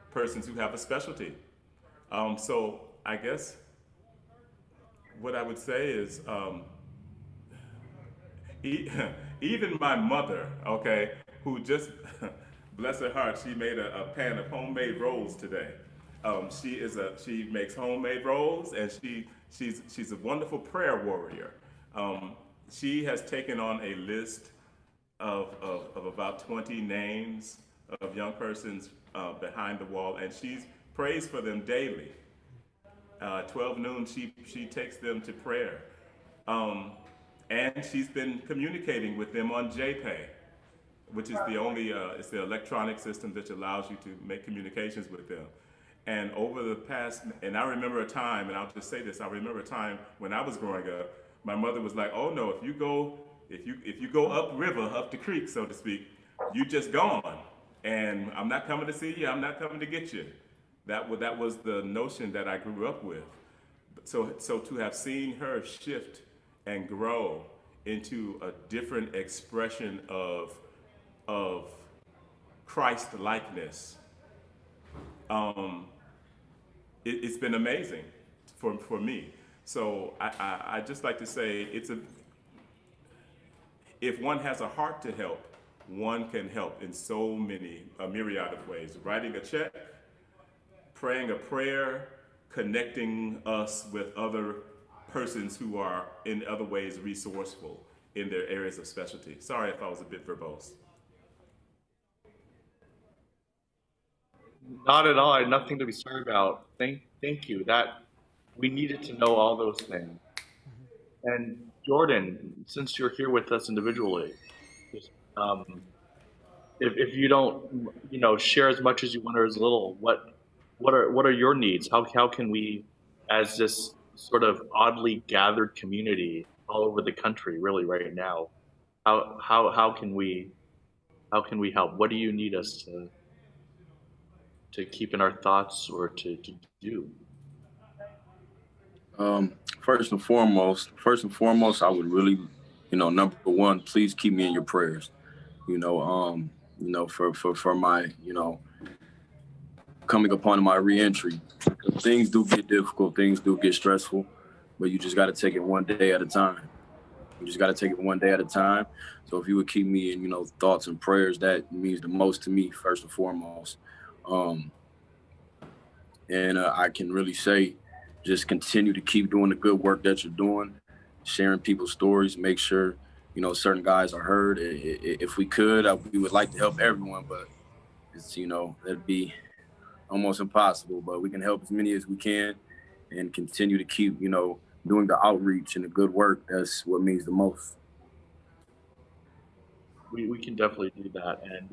persons who have a specialty. So I guess what I would say is, even my mother, okay, who just, bless her heart, she made a pan of homemade rolls today. She makes homemade rolls, and she's a wonderful prayer warrior. She has taken on a list of about 20 names of young persons behind the wall, and she prays for them daily. 12 noon, she takes them to prayer. And she's been communicating with them on JPay, which is the only, it's the electronic system that allows you to make communications with them. And over the past, and I remember a time, and I'll just say this, I remember a time when I was growing up, my mother was like, oh no, if you go upriver, up the creek, so to speak, you just gone. And I'm not coming to see you, I'm not coming to get you. That was the notion that I grew up with. So to have seen her shift and grow into a different expression of Christ-likeness, it's been amazing for me. So I just like to say, if one has a heart to help, one can help in so many, a myriad of ways. Writing a check, praying a prayer, connecting us with other persons who are in other ways resourceful. in their areas of specialty. Sorry if I was a bit verbose. Not at all. I had nothing to be sorry about. Thank you. That we needed to know all those things. And Jordan, since you're here with us individually, just, if you don't, share as much as you want or as little, what are your needs? How can we, as this sort of oddly gathered community all over the country, really right now, how can we help? What do you need us to keep in our thoughts or to do? First and foremost, I would really, number one, please keep me in your prayers. For my, coming upon my reentry. Things do get difficult, things do get stressful, but you just got to take it one day at a time. You just got to take it one day at a time. So if you would keep me in, thoughts and prayers, that means the most to me, first and foremost. And I can really say, just continue to keep doing the good work that you're doing, sharing people's stories, make sure, certain guys are heard. If we could, we would like to help everyone, but it's, that'd be almost impossible. But we can help as many as we can and continue to keep, doing the outreach and the good work. That's what means the most. We can definitely do that, and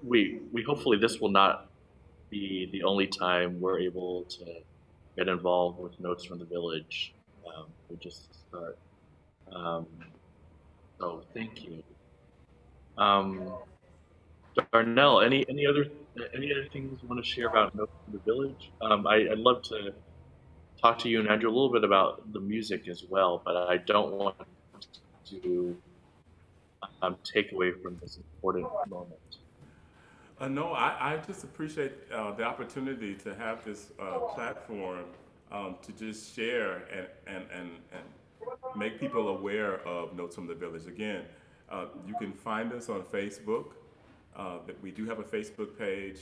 we hopefully this will not be the only time we're able to get involved with Notes from the Village. We just start. Um, so thank you. Darnell, any other things you want to share about Notes from the Village? I'd love to talk to you and Andrew a little bit about the music as well, but I don't want to take away from this important moment. No, I just appreciate the opportunity to have this platform to just share and make people aware of Notes from the Village. Again, you can find us on Facebook. That we do have a Facebook page.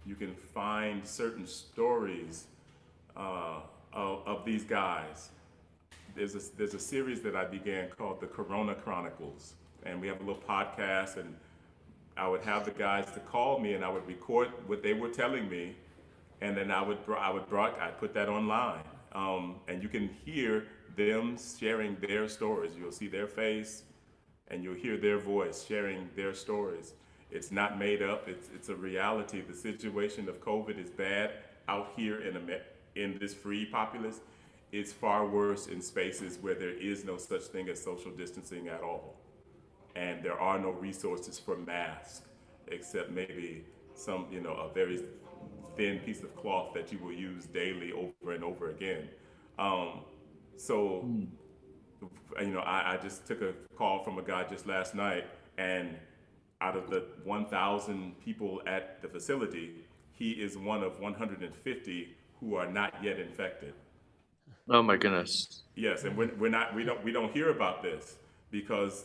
You can find certain stories of these guys. There's a series that I began called the Corona Chronicles, and we have a little podcast, and I would have the guys to call me, and I would record what they were telling me, and then I'd put that online, and you can hear them sharing their stories. You'll see their face, and you'll hear their voice sharing their stories. It's not made up. It's a reality. The situation of COVID is bad out here in this free populace. It's far worse in spaces where there is no such thing as social distancing at all. And there are no resources for masks, except maybe some, a very thin piece of cloth that you will use daily over and over again. I just took a call from a guy just last night, and out of the 1,000 people at the facility, he is one of 150 who are not yet infected. Oh my goodness. Yes, and we don't hear about this because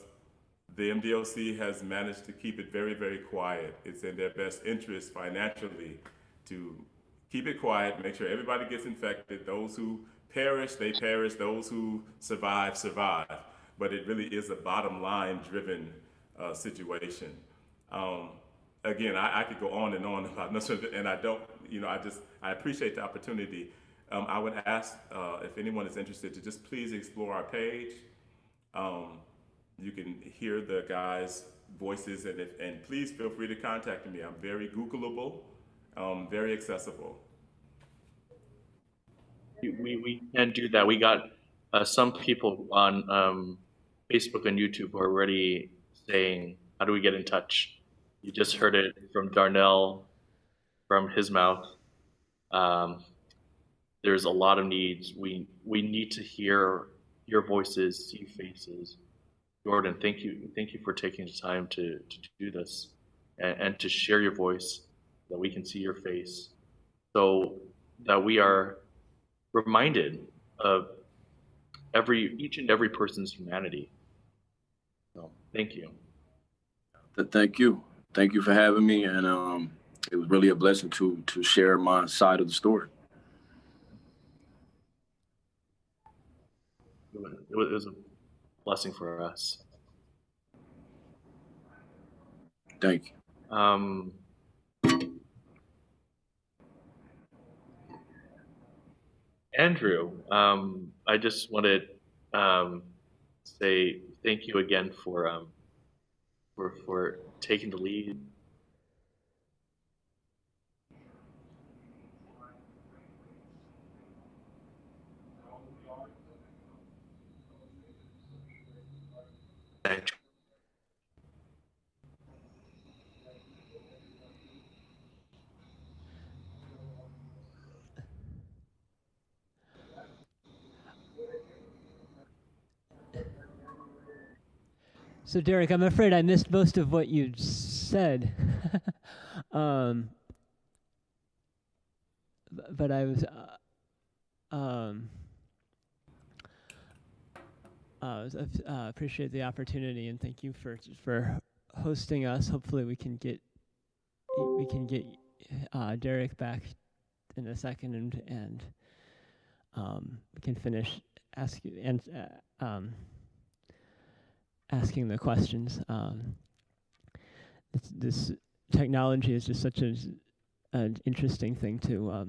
the MDOC has managed to keep it very, very quiet. It's in their best interest financially to keep it quiet, make sure everybody gets infected. Those who perish, they perish. Those who survive, survive. But it really is a bottom line driven situation. Again, I could go on and on about this, and I don't, I appreciate the opportunity. I would ask if anyone is interested to just please explore our page. You can hear the guys' voices, and please feel free to contact me. I'm very Googleable, very accessible. We can do that. We got some people on Facebook and YouTube who are already saying, how do we get in touch? You just heard it from Darnell, from his mouth. There's a lot of needs. We need to hear your voices, see faces. Jordan, thank you for taking the time to do this and to share your voice, that we can see your face, so that we are reminded of each and every person's humanity. So thank you. Thank you for having me, and it was really a blessing to share my side of the story. It was blessing for us. Thank you. Andrew, I just want to say thank you again for taking the lead. So Derek, I'm afraid I missed most of what you said. But I was appreciate the opportunity, and thank you for hosting us. Hopefully we can get Derek back in a second, and we can finish asking the questions. This technology is just such an interesting thing to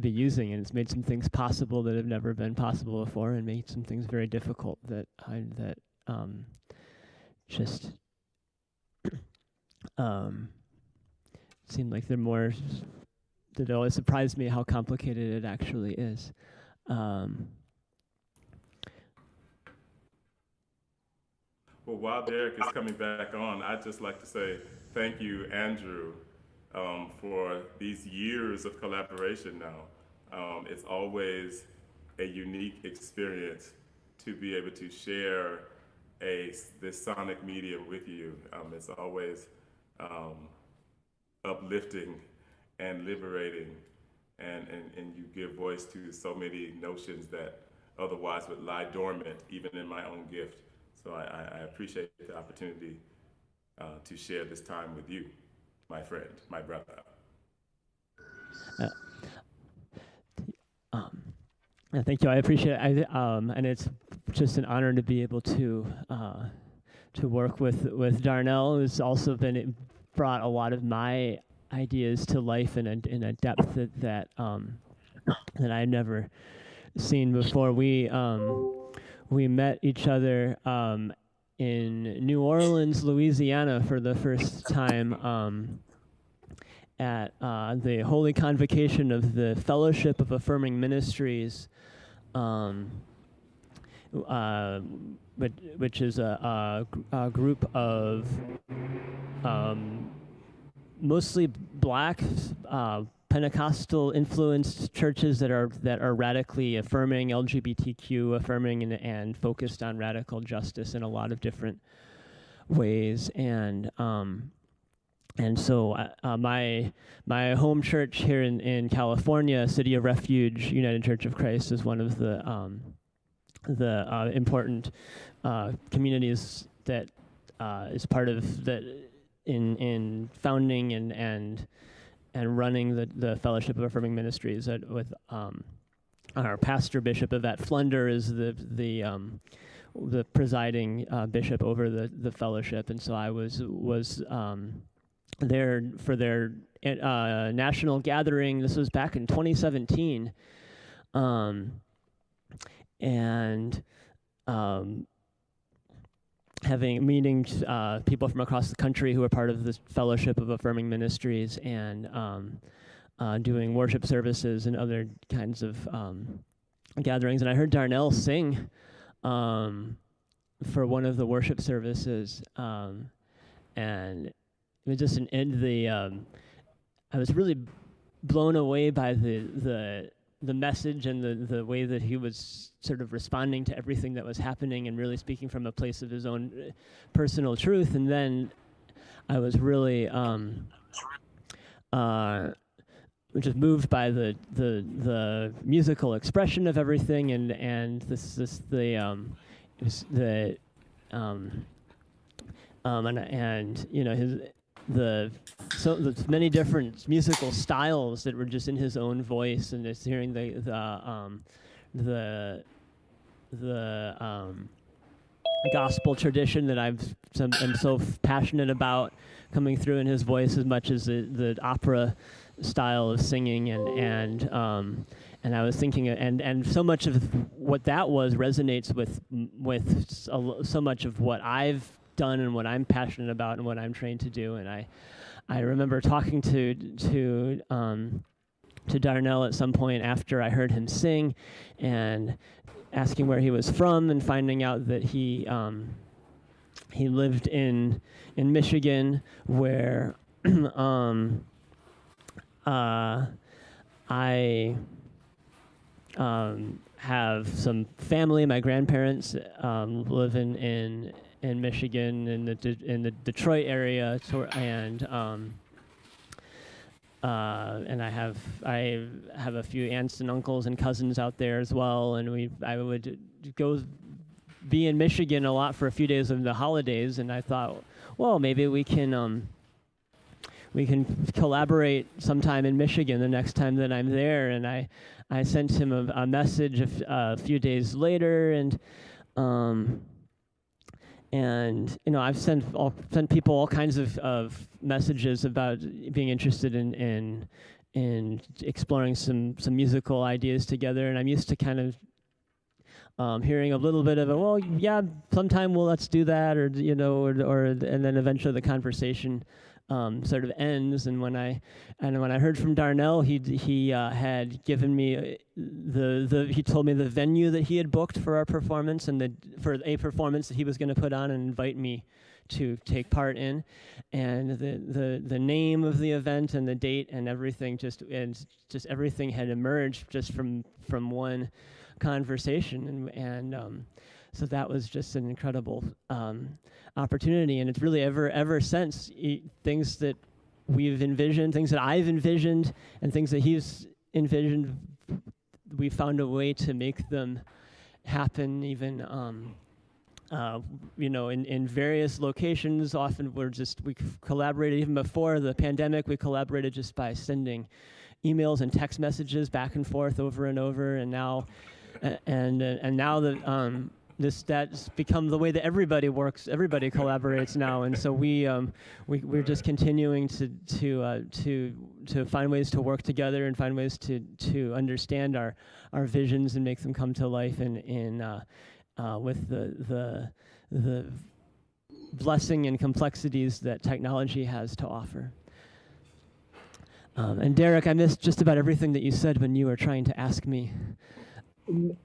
be using, and it's made some things possible that have never been possible before, and made some things very difficult that just seem like they're more. That always surprised me how complicated it actually is. Well, while Derek is coming back on, I'd just like to say thank you, Andrew, for these years of collaboration now. It's always a unique experience to be able to share this sonic medium with you. It's always uplifting and liberating, and you give voice to so many notions that otherwise would lie dormant, even in my own gift. So I appreciate the opportunity to share this time with you, my friend, my brother. Thank you. I appreciate it. And it's just an honor to be able to work with Darnell, who's also brought a lot of my ideas to life in a depth that I've never seen before. We met each other in New Orleans, Louisiana, for the first time at the Holy Convocation of the Fellowship of Affirming Ministries, which is a group of mostly black Pentecostal influenced churches that are radically affirming, LGBTQ affirming, and focused on radical justice in a lot of different ways. And so my home church here in California, City of Refuge United Church of Christ, is one of the important communities that is part of that in founding and running the Fellowship of Affirming Ministries with our pastor, Bishop Yvette Flunder, is the presiding bishop over the fellowship, and so I was there for their national gathering. This was back in 2017, and having meetings, people from across the country who are part of this Fellowship of Affirming Ministries, and doing worship services and other kinds of gatherings. And I heard Darnell sing for one of the worship services, and it was just I was really blown away by the message and the way that he was sort of responding to everything that was happening and really speaking from a place of his own personal truth. And then I was really just moved by the musical expression of everything, and you know, the many different musical styles that were just in his own voice, and just hearing the gospel tradition that I'm so passionate about coming through in his voice as much as the opera style of singing, and I was thinking, and so much of what that was resonates with so much of what I've done and what I'm passionate about and what I'm trained to do. And I remember talking to Darnell at some point after I heard him sing, and asking where he was from, and finding out that he lived in Michigan, where I have some family. My grandparents live in Michigan, in the Detroit area, and I have a few aunts and uncles and cousins out there as well. And I would go be in Michigan a lot for a few days of the holidays, and I thought, well, maybe we can collaborate sometime in Michigan the next time that I'm there. And I sent him a message a few days later, and I've sent people all kinds of messages about being interested in exploring some musical ideas together. And I'm used to kind of hearing a little bit of it. Well, yeah, sometime let's do that, or and then eventually the conversation sort of ends. And when I heard from Darnell, he had given me he told me the venue that he had booked for our performance, and for a performance that he was going to put on and invite me to take part in, and the name of the event and the date and everything, just everything had emerged just from one conversation, and so that was just an incredible opportunity. And it's really ever since, things that we've envisioned, things that I've envisioned, and things that he's envisioned, we found a way to make them happen, even in various locations. Often we collaborated even before the pandemic. We collaborated just by sending emails and text messages back and forth over and over, and now now that that's become the way that everybody works, everybody collaborates now. And so we're just continuing to find ways to work together and find ways to understand our visions and make them come to life with the blessing and complexities that technology has to offer. And Derek, I missed just about everything that you said when you were trying to ask me.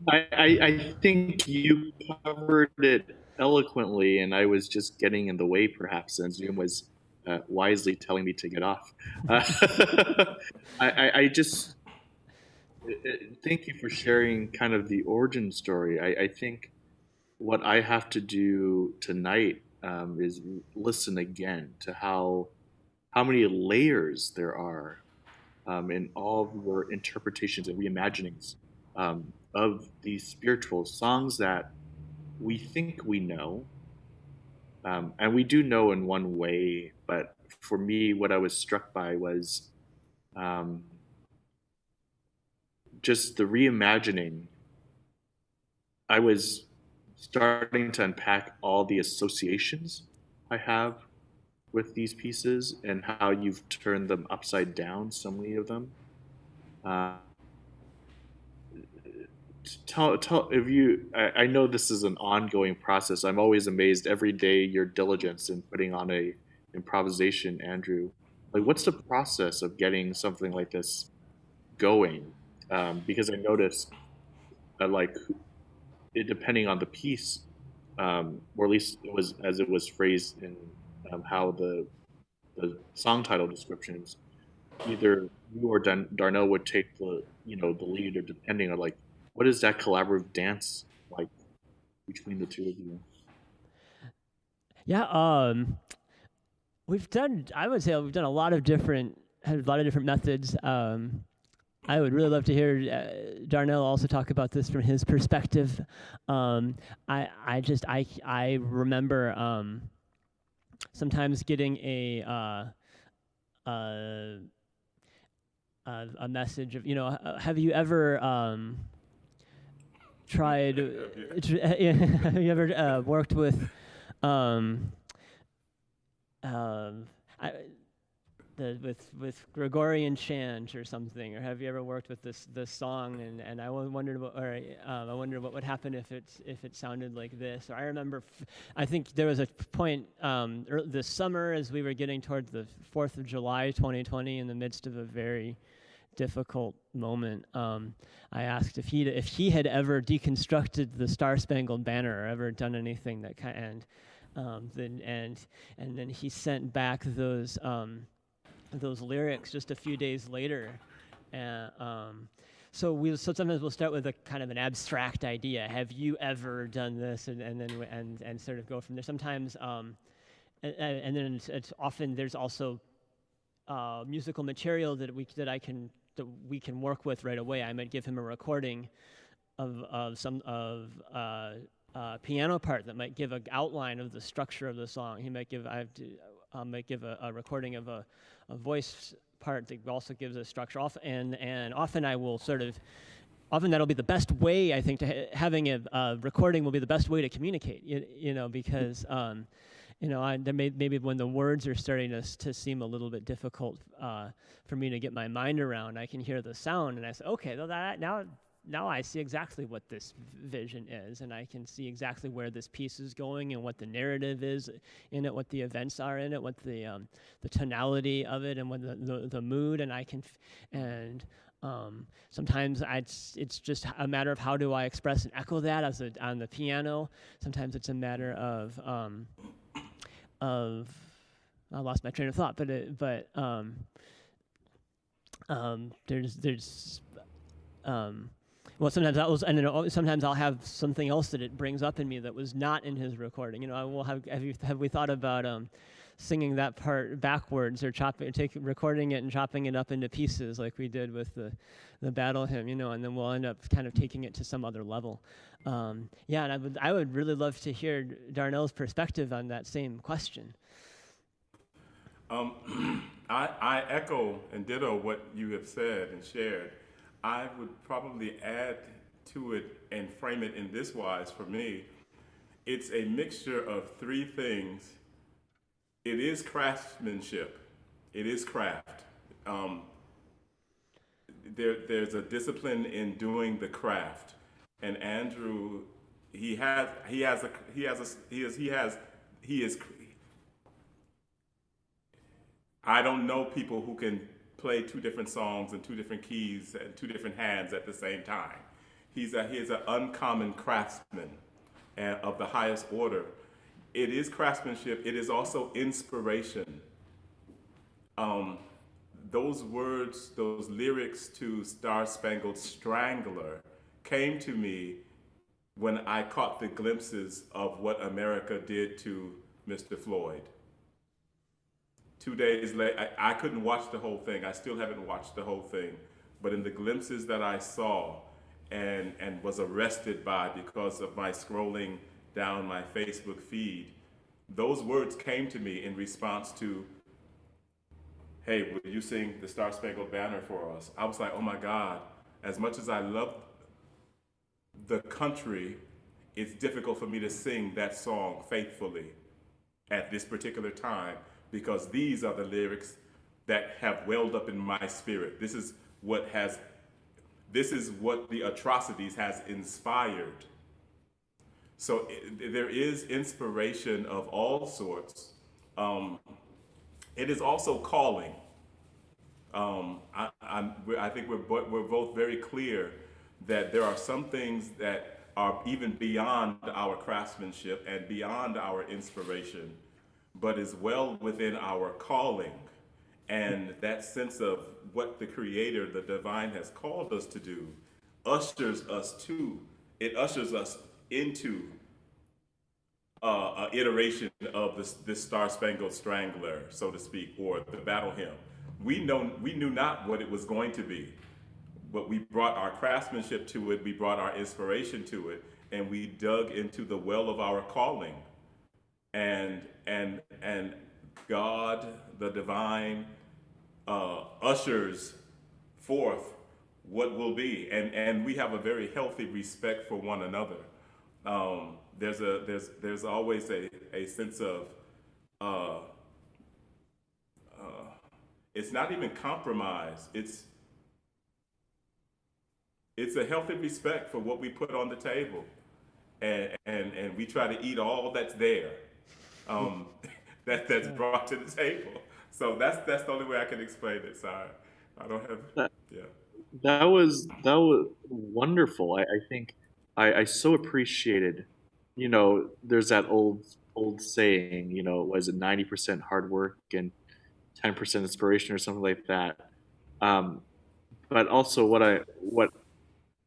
I think you covered it eloquently, and I was just getting in the way, perhaps, and Zoom was wisely telling me to get off. I just thank you for sharing kind of the origin story. I think what I have to do tonight is listen again to how many layers there are in all of your interpretations and reimaginings of these spiritual songs that we think we know, and we do know in one way. But for me, what I was struck by was just the reimagining. I was starting to unpack all the associations I have with these pieces and how you've turned them upside down, so many of them. Tell if you. I know this is an ongoing process. I'm always amazed every day your diligence in putting on a improvisation, Andrew. Like, what's the process of getting something like this going? Because I noticed like it, depending on the piece, or at least it was as it was phrased in how the song title descriptions, either you or Darnell would take the lead, or depending on, like, what is that collaborative dance like between the two of you? Yeah, I would say we've done a lot of different methods. I would really love to hear Darnell also talk about this from his perspective. I remember sometimes getting a message of, have you ever tried? Have you ever worked with with Gregorian chant or something, or have you ever worked with this song? And I wondered I wondered what would happen if it sounded like this. Or I remember, I think there was a point this summer as we were getting towards the 4th of July 2020, in the midst of a very difficult moment. I asked if he had ever deconstructed the Star Spangled Banner or ever done anything that kind. And then he sent back those lyrics just a few days later, and so sometimes we'll start with a kind of an abstract idea. Have you ever done this? And then sort of go from there. Sometimes and then it's often there's also musical material that we can work with right away. I might give him a recording of some piano part that might give an outline of the structure of the song. He might give might give a recording of a voice part that also gives a structure. And often I will often that'll be the best way, I think, to having a recording will be the best way to communicate. Because maybe when the words are starting to seem a little bit difficult for me to get my mind around, I can hear the sound and I say, okay, now I see exactly what this vision is, and I can see exactly where this piece is going and what the narrative is in it, what the events are in it, what the tonality of it, and what the mood. And I can, sometimes it's just a matter of how do I express and echo that on the piano. Sometimes it's a matter of I lost my train of thought, well, sometimes I'll have something else that it brings up in me that was not in his recording. I will have we thought about singing that part backwards, or recording it and chopping it up into pieces like we did with the battle hymn, and then we'll end up kind of taking it to some other level. And I would really love to hear Darnell's perspective on that same question. I echo and ditto what you have said and shared. I would probably add to it and frame it in this wise for me. It's a mixture of three things. It is craftsmanship. It is craft. There's a discipline in doing the craft. And Andrew, I don't know people who can play two different songs in two different keys and two different hands at the same time. He's an uncommon craftsman of the highest order. It is craftsmanship. It is also inspiration. Those words, those lyrics to Star Spangled Strangler came to me when I caught the glimpses of what America did to Mr. Floyd. 2 days later, I couldn't watch the whole thing. I still haven't watched the whole thing. But in the glimpses that I saw and was arrested by because of my scrolling down my Facebook feed, those words came to me in response to, hey, will you sing the Star Spangled Banner for us? I was like, oh my God, as much as I love the country, it's difficult for me to sing that song faithfully at this particular time, because these are the lyrics that have welled up in my spirit. This is what the atrocities has inspired. So there is inspiration of all sorts. It is also calling. I think we're both very clear that there are some things that are even beyond our craftsmanship and beyond our inspiration, but is well within our calling. And that sense of what the Creator, the divine, has called us to do ushers us into an iteration of this Star Spangled Strangler, so to speak, or the battle hymn. We knew not what it was going to be, but we brought our craftsmanship to it, we brought our inspiration to it, and we dug into the well of our calling. And God, the divine, ushers forth what will be, and we have a very healthy respect for one another. There's always a sense of it's not even compromise. It's a healthy respect for what we put on the table, and we try to eat all that's there, that's brought to the table. So that's the only way I can explain it. Sorry, I don't have. Yeah. That was wonderful. I think I so appreciated. There's that old saying. Was it 90% hard work and 10% inspiration or something like that. But also what I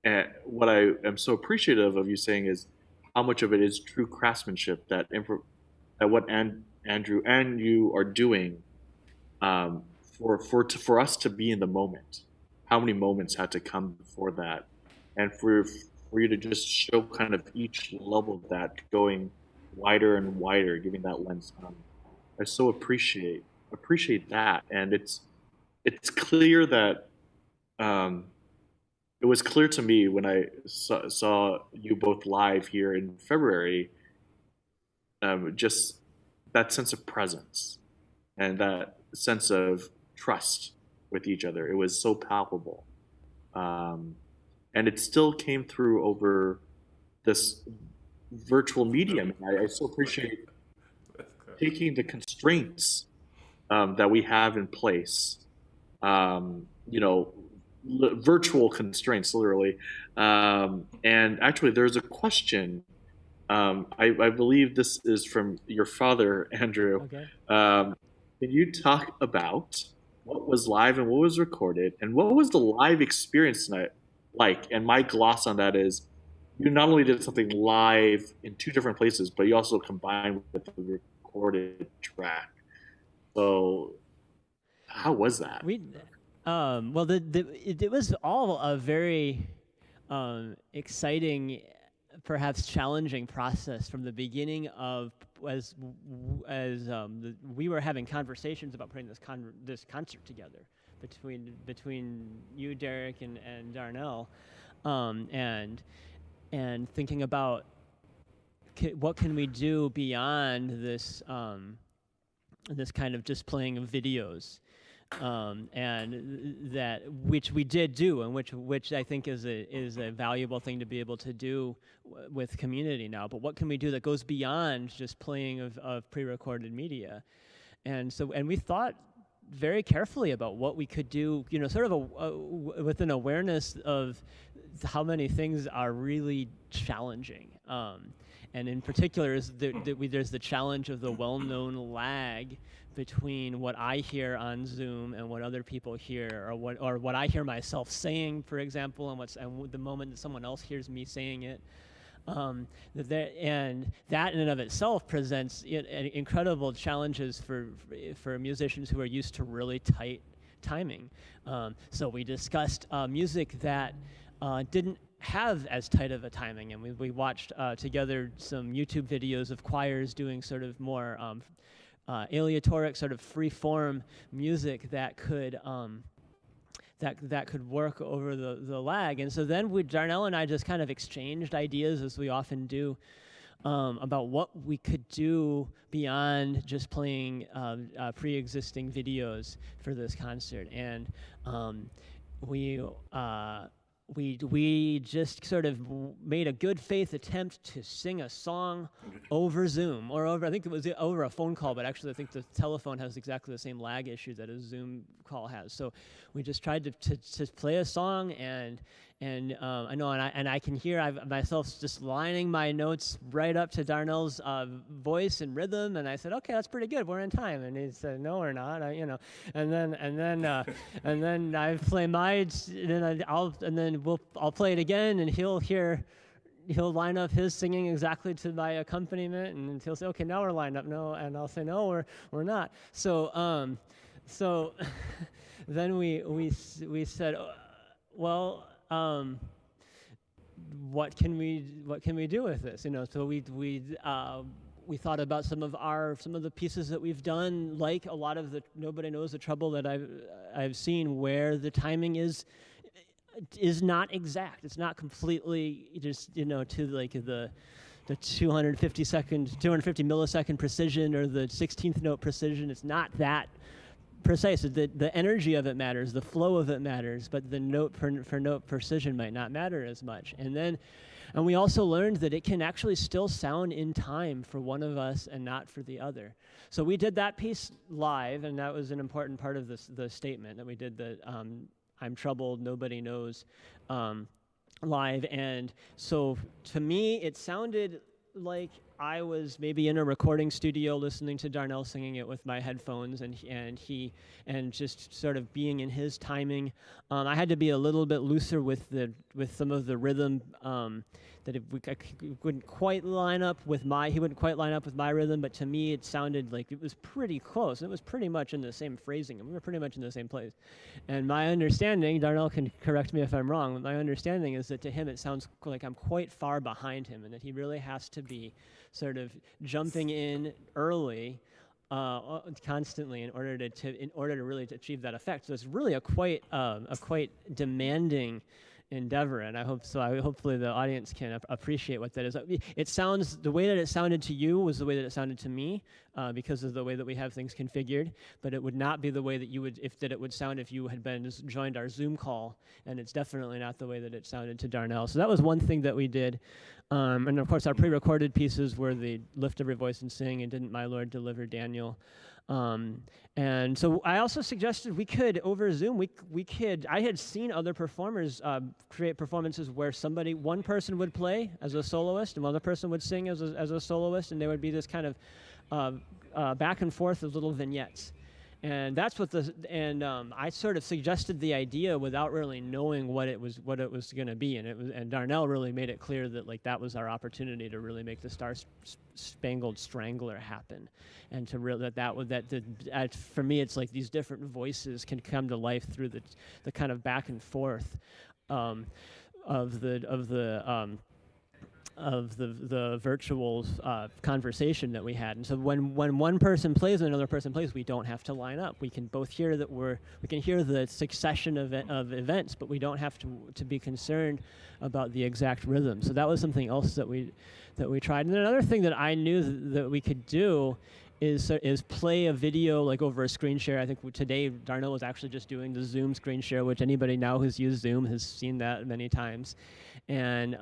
am so appreciative of you saying is how much of it is true craftsmanship that what Andrew and you are doing for us to be in the moment. How many moments had to come before that, and for you to just show kind of each level of that going wider and wider, giving that lens. I so appreciate that, and it's clear that it was clear to me when I saw you both live here in February, just that sense of presence and that sense of trust with each other. It was so palpable. And it still came through over this virtual medium. I so appreciate taking the constraints that we have in place, virtual constraints, literally. And actually, there's a question. I believe this is from your father, Andrew. Okay. Can you talk about what was live and what was recorded, and what was the live experience tonight like? And my gloss on that is, you not only did something live in two different places, but you also combined with the recorded track. So, how was that? Well, it was all a very exciting, perhaps challenging process from the beginning of we were having conversations about putting this concert together between you, Derek, and Darnell, and thinking about what can we do beyond this this kind of just playing of videos. And that which we did do, and which I think is a valuable thing to be able to do with community now. But what can we do that goes beyond just playing of pre-recorded media? And we thought very carefully about what we could do, sort of with an awareness of how many things are really challenging. And in particular, there's the challenge of the well-known lag between what I hear on Zoom and what other people hear, or what I hear myself saying, for example, and the moment that someone else hears me saying it. And that in and of itself presents incredible challenges for musicians who are used to really tight timing. So we discussed music that didn't have as tight of a timing, and we watched together some YouTube videos of choirs doing sort of more aleatoric, sort of free-form music that could work over the lag. And so then Darnell and I just kind of exchanged ideas, as we often do, about what we could do beyond just playing pre-existing videos for this concert. And we just sort of made a good faith attempt to sing a song over Zoom, or I think it was over a phone call, but actually I think the telephone has exactly the same lag issue that a Zoom call has. So we just tried to play a song, and I know, and I can hear myself just lining my notes right up to Darnell's voice and rhythm, and I said, okay, that's pretty good, we're in time. And he said, no, we're not, and then I play mine, and then I'll play it again, and he'll line up his singing exactly to my accompaniment, and he'll say, okay, now we're lined up, no, and I'll say, no, we're not. So then we said, well, what can we do with this? So we thought about some of the pieces that we've done, like a lot of the Nobody Knows the Trouble that I've seen, where the timing is is not exact. It's not completely just, to like the 250 millisecond precision or the 16th note precision. It's not that precise. The energy of it matters, the flow of it matters, but the note for note precision might not matter as much. And we also learned that it can actually still sound in time for one of us and not for the other. So we did that piece live, and that was an important part of the statement that we did, that I'm troubled, nobody knows, live. And so to me, it sounded like I was maybe in a recording studio listening to Darnell singing it with my headphones, and just sort of being in his timing. I had to be a little bit looser with some of the rhythm, that wouldn't quite line up with he wouldn't quite line up with my rhythm, but to me it sounded like it was pretty close. It was pretty much in the same phrasing, and we were pretty much in the same place. And my understanding, Darnell can correct me if I'm wrong, but my understanding is that to him it sounds like I'm quite far behind him, and that he really has to be sort of jumping in early, constantly in order to really achieve that effect. So it's really a quite demanding endeavor, and hopefully the audience can appreciate what that is. It sounds, the way that it sounded to you was the way that it sounded to me, because of the way that we have things configured, but it would not be the way that it would sound if you had joined our Zoom call, and it's definitely not the way that it sounded to Darnell. So that was one thing that we did. And of course our pre-recorded pieces were the Lift Every Voice and Sing and Didn't My Lord Deliver Daniel. And so I also suggested we could, over Zoom, I had seen other performers create performances where one person would play as a soloist and one other person would sing as a soloist, and there would be this kind of back and forth of little vignettes. And that's what I sort of suggested the idea without really knowing what it was going to be, and Darnell really made it clear that that was our opportunity to really make the Star Spangled Strangler happen, and to really for me it's like these different voices can come to life through the kind of back and forth of the virtual conversation that we had. And so when one person plays and another person plays, we don't have to line up. We can both hear we can hear the succession of events, but we don't have to be concerned about the exact rhythm. So that was something else that we tried. And then another thing that I knew that we could do is play a video like over a screen share. I think today Darnell was actually just doing the Zoom screen share, which anybody now who's used Zoom has seen that many times. And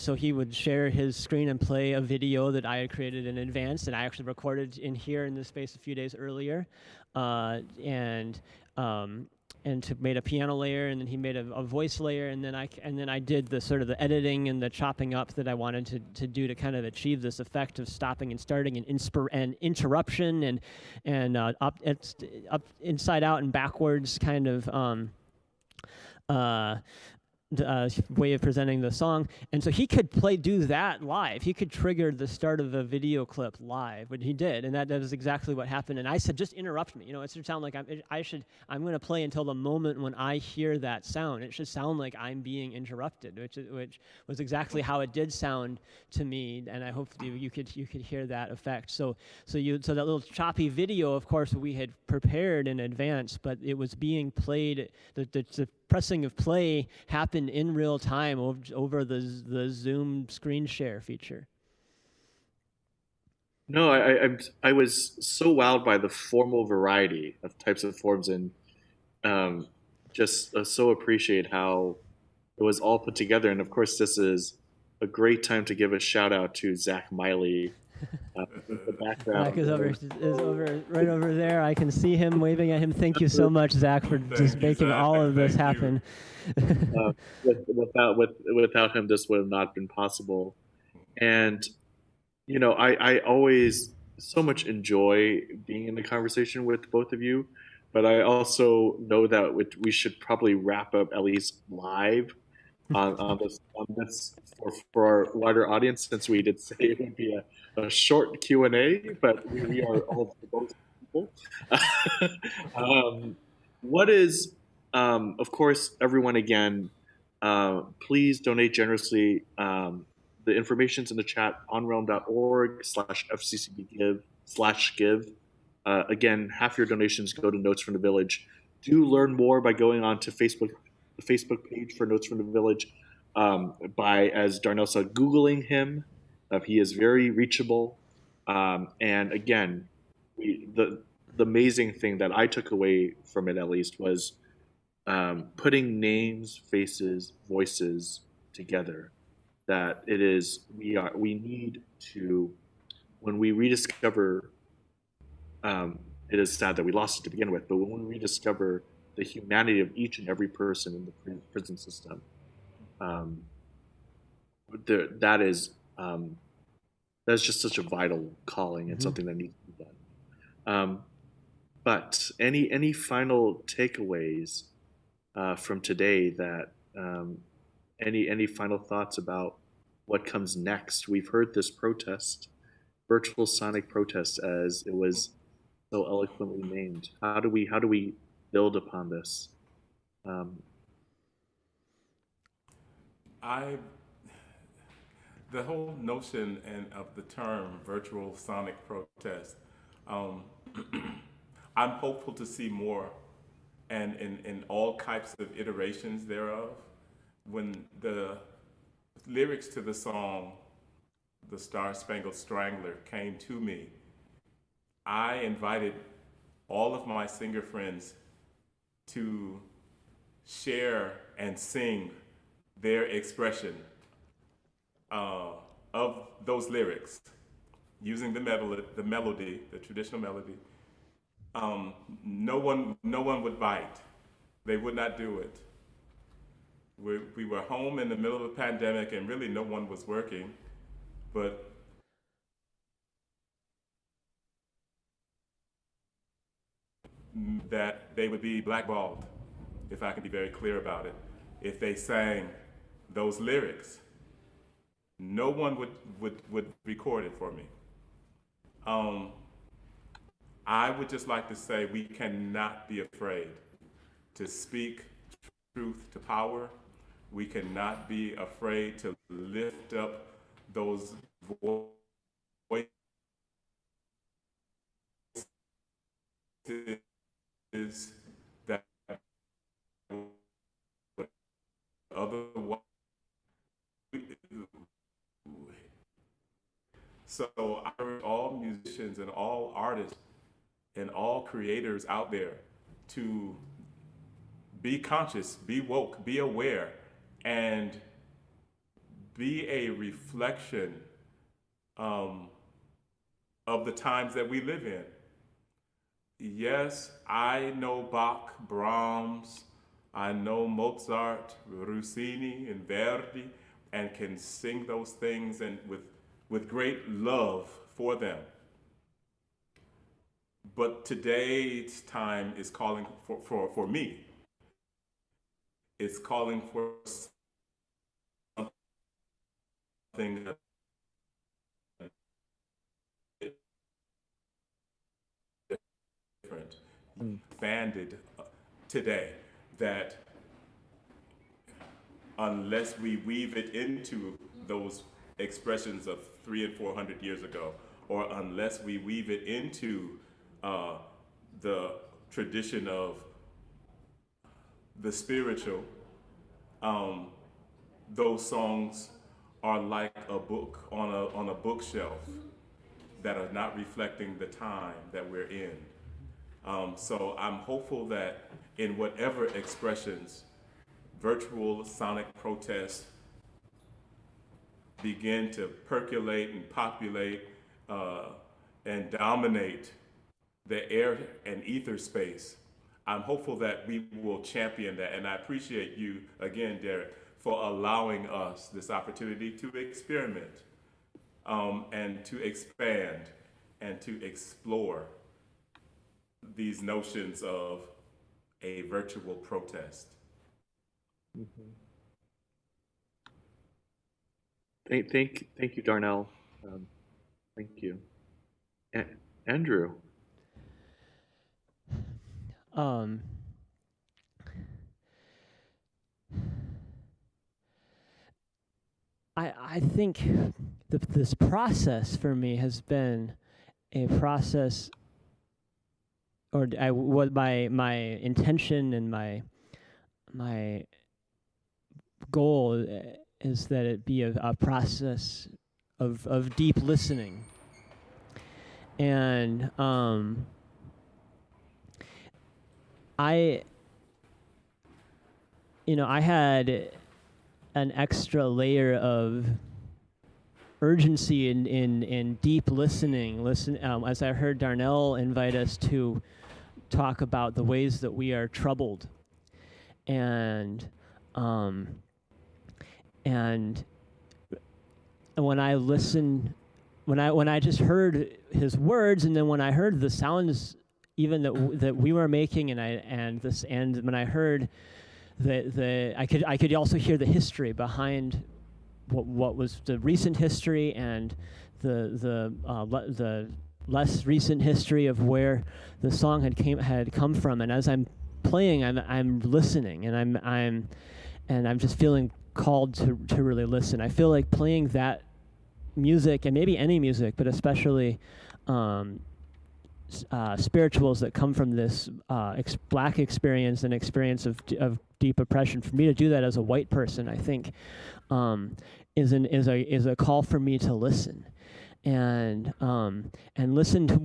so he would share his screen and play a video that I had created in advance, and I actually recorded in here in this space a few days earlier, and made a piano layer, and then he made a voice layer, and then I did the sort of the editing and the chopping up that I wanted to do to kind of achieve this effect of stopping and starting and interruption and up inside out and backwards kind of way of presenting the song. And so he could do that live. He could trigger the start of a video clip live, but he did, and that was exactly what happened. And I said, just interrupt me. It should sound like I'm going to play until the moment when I hear that sound. It should sound like I'm being interrupted, which was exactly how it did sound to me. And I hope you could hear that effect. So that little choppy video, of course, we had prepared in advance, but it was being played. The pressing of play happened in real time over the Zoom screen share feature. No, I was so wowed by the formal variety of types of forms, and just so appreciate how it was all put together. And of course, this is a great time to give a shout out to Zach Miley. The background. Zach is right over there. I can see him waving at him. Thank you so much, Zach, for just making all of this happen. Without him, this would have not been possible. And I always so much enjoy being in the conversation with both of you, but I also know that we should probably wrap up at least live on this for our wider audience, since we did say it would be a short Q&A, but we are all both people. What is, of course, everyone again, please donate generously. The information's in the chat, onrealm.org/FCCBgive/give. Again, half your donations go to Notes from the Village. Do learn more by going on to Facebook, the Facebook page for Notes from the Village. By, as Darnell said, Googling him. He is very reachable. And again, the amazing thing that I took away from it, at least, was putting names, faces, voices together. That it is we need to, when we rediscover. It is sad that we lost it to begin with, but when we rediscover the humanity of each and every person in the prison system, um, that is that's just such a vital calling and something that needs to be done. But any final takeaways from today? That any final thoughts about what comes next? We've heard this protest, virtual sonic protest, as it was so eloquently named. How do we build upon this? Um, I the whole notion and of the term virtual sonic protest, um, I'm hopeful to see more, and in all types of iterations thereof. When the lyrics to the song "The Star Spangled Strangler" came to me, I invited all of my singer friends to share and sing their expression of those lyrics using the traditional melody. No one would bite. They would not do it. We were home in the middle of a pandemic, and really no one was working, but that they would be blackballed, if I can be very clear about it, if they sang those lyrics. No one would record it for me. I would just like to say we cannot be afraid to speak truth to power. We cannot be afraid to lift up those voices that otherwise. So I urge all musicians and all artists and all creators out there to be conscious, be woke, be aware, and be a reflection of the times that we live in. Yes, I know Bach, Brahms, I know Mozart, Rossini, and Verdi, and can sing those things and with great love for them. But today's time is calling for me. It's calling for something different, banded today, that unless we weave it into those expressions of 300 and 400 years ago, or unless we weave it into the tradition of the spiritual, those songs are like a book on a bookshelf that are not reflecting the time that we're in. So I'm hopeful that in whatever expressions virtual sonic protests begin to percolate and populate and dominate the air and ether space, I'm hopeful that we will champion that. And I appreciate you again, Derek, for allowing us this opportunity to experiment and to expand and to explore these notions of a virtual protest. Mm-hmm. Thank you, Darnell. Thank you, Andrew. I think this process for me has been a process what my intention and my goal is that it be a process of deep listening. And I had an extra layer of urgency in deep listening. As I heard Darnell invite us to talk about the ways that we are troubled, and when I listened, when I just heard his words, and then when I heard the sounds even that we were making, and when I heard I could also hear the history behind what was the recent history and the less recent history of where the song had come from. And as I'm playing, I'm listening, and I'm just feeling called to really listen. I feel like playing that music, and maybe any music, but especially spirituals that come from this black experience and experience of deep oppression. For me to do that as a white person, I think, is a call for me to listen, and listen to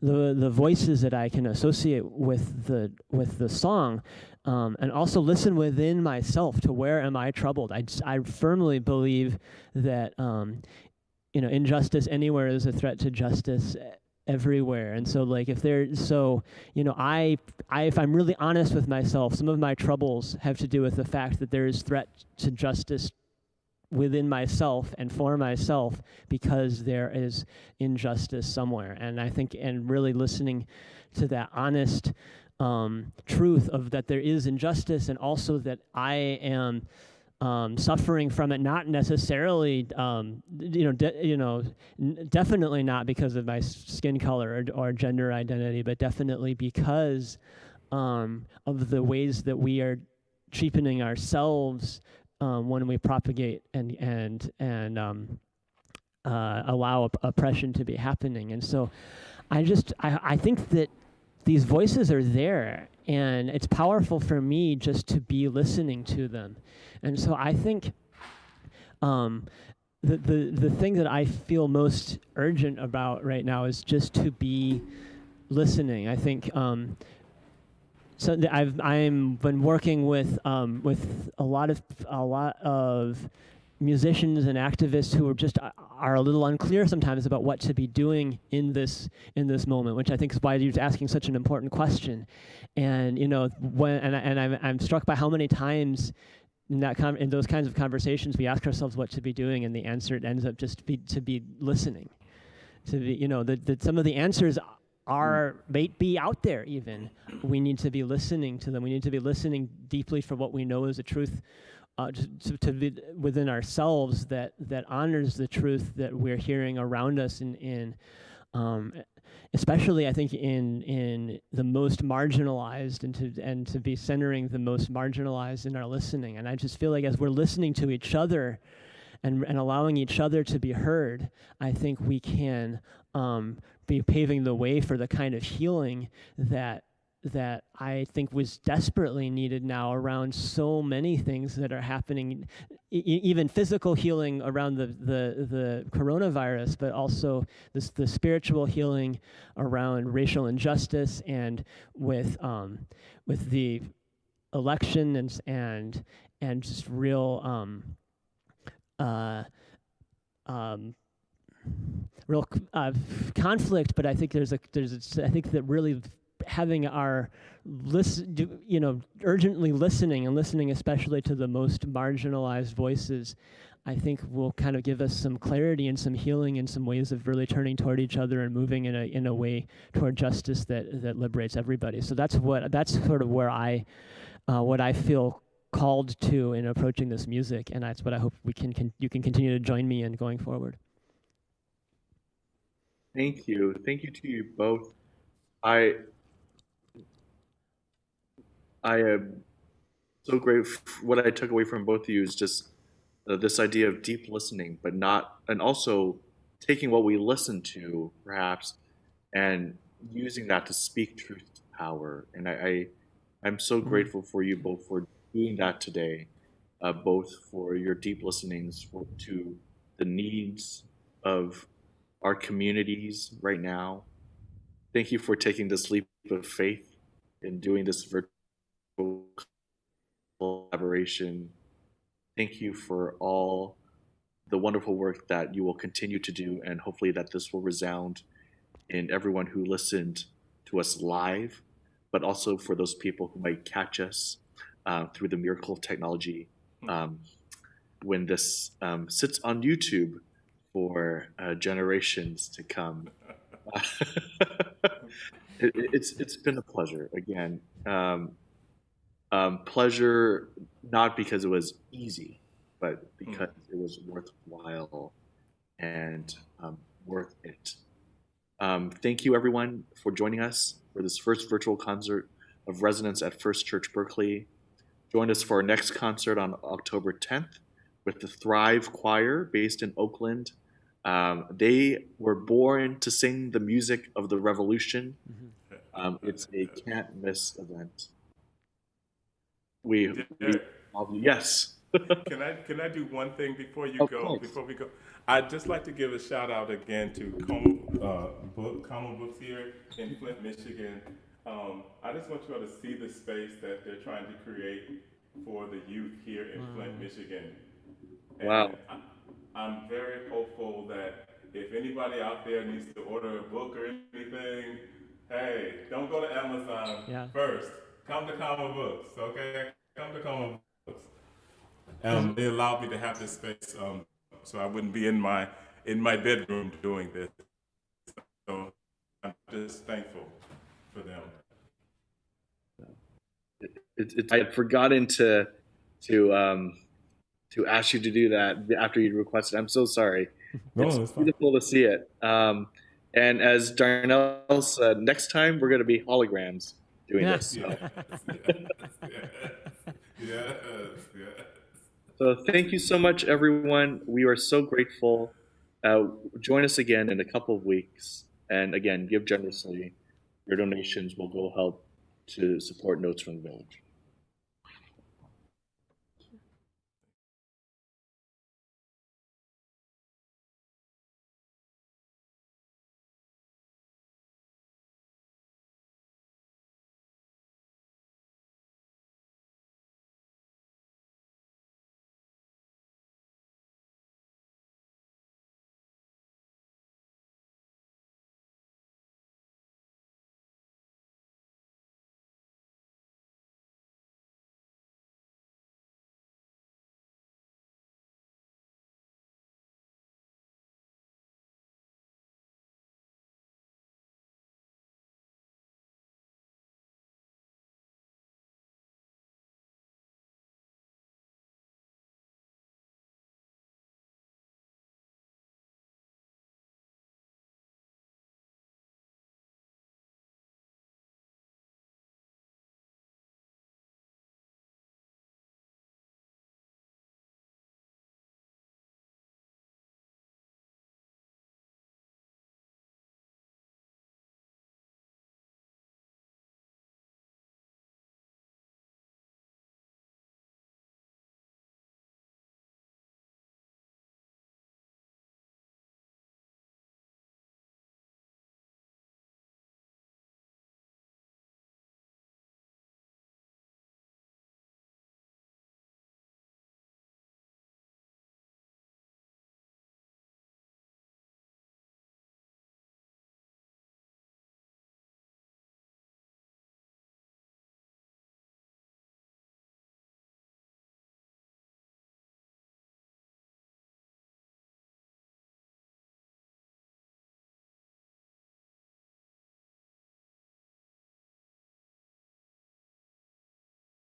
the voices that I can associate with the song, and also listen within myself to where am I troubled. I firmly believe that injustice anywhere is a threat to justice everywhere. And so, like, if I'm really honest with myself, some of my troubles have to do with the fact that there is threat to justice within myself and for myself because there is injustice somewhere. And I think, and really listening to that honest truth of that there is injustice, and also that I am suffering from it, not necessarily, definitely not because of my skin color or gender identity, but definitely because of the ways that we are cheapening ourselves when we propagate and allow oppression to be happening. And so, I think that these voices are there, and it's powerful for me just to be listening to them. And so I think the thing that I feel most urgent about right now is just to be listening. I think I've been working with a lot of musicians and activists who are a little unclear sometimes about what to be doing in this moment, which I think is why you're asking such an important question. And I'm struck by how many times in those kinds of conversations we ask ourselves what to be doing, and the answer ends up just to be listening. To be, that some of the answers may be out there. Even we need to be listening to them. We need to be listening deeply for what we know is the truth. To be within ourselves that honors the truth that we're hearing around us, especially I think in the most marginalized, and to be centering the most marginalized in our listening. And I just feel like as we're listening to each other and allowing each other to be heard, I think we can be paving the way for the kind of healing that I think was desperately needed now around so many things that are happening, even physical healing around the coronavirus, but also the spiritual healing around racial injustice, and with the election and just real conflict. But I think I think that really having our urgently listening, and listening especially to the most marginalized voices, I think will kind of give us some clarity and some healing and some ways of really turning toward each other and moving in a way toward justice that liberates everybody. So that's sort of where what I feel called to in approaching this music, and that's what I hope you can continue to join me in going forward. Thank you to you both. I am so grateful. What I took away from both of you is just this idea of deep listening, but not, and also taking what we listen to, perhaps, and using that to speak truth to power. And I'm so grateful for you both for doing that today, both for your deep listenings to the needs of our communities right now. Thank you for taking this leap of faith in doing this virtual collaboration. Thank you for all the wonderful work that you will continue to do, and hopefully that this will resound in everyone who listened to us live, but also for those people who might catch us through the miracle of technology when this sits on YouTube for generations to come. It's been a pleasure again. Pleasure not because it was easy, but because it was worthwhile and worth it. Thank you, everyone, for joining us for this first virtual concert of Resonance at First Church Berkeley. Join us for our next concert on October 10th with the Thrive Choir based in Oakland. They were born to sing the music of the revolution. It's a can't miss event. Yes. Can I do one thing before you go? Before we go, I'd just like to give a shout out again to Como Books here in Flint, Michigan. I just want you all to see the space that they're trying to create for the youth here in Flint, Michigan. And wow. I'm very hopeful that if anybody out there needs to order a book or anything, hey, don't go to Amazon first. Come to Como Books, okay? Come to Como Books. They allowed me to have this space, so I wouldn't be in my bedroom doing this. So I'm just thankful for them. I had forgotten to ask you to do that after you requested. I'm so sorry. It's beautiful to see it. And as Darnell said, next time we're going to be holograms doing this. So. Yes. So thank you so much, everyone. We are so grateful. Join us again in a couple of weeks. And again, give generously. Your donations will go help to support Notes from the Village.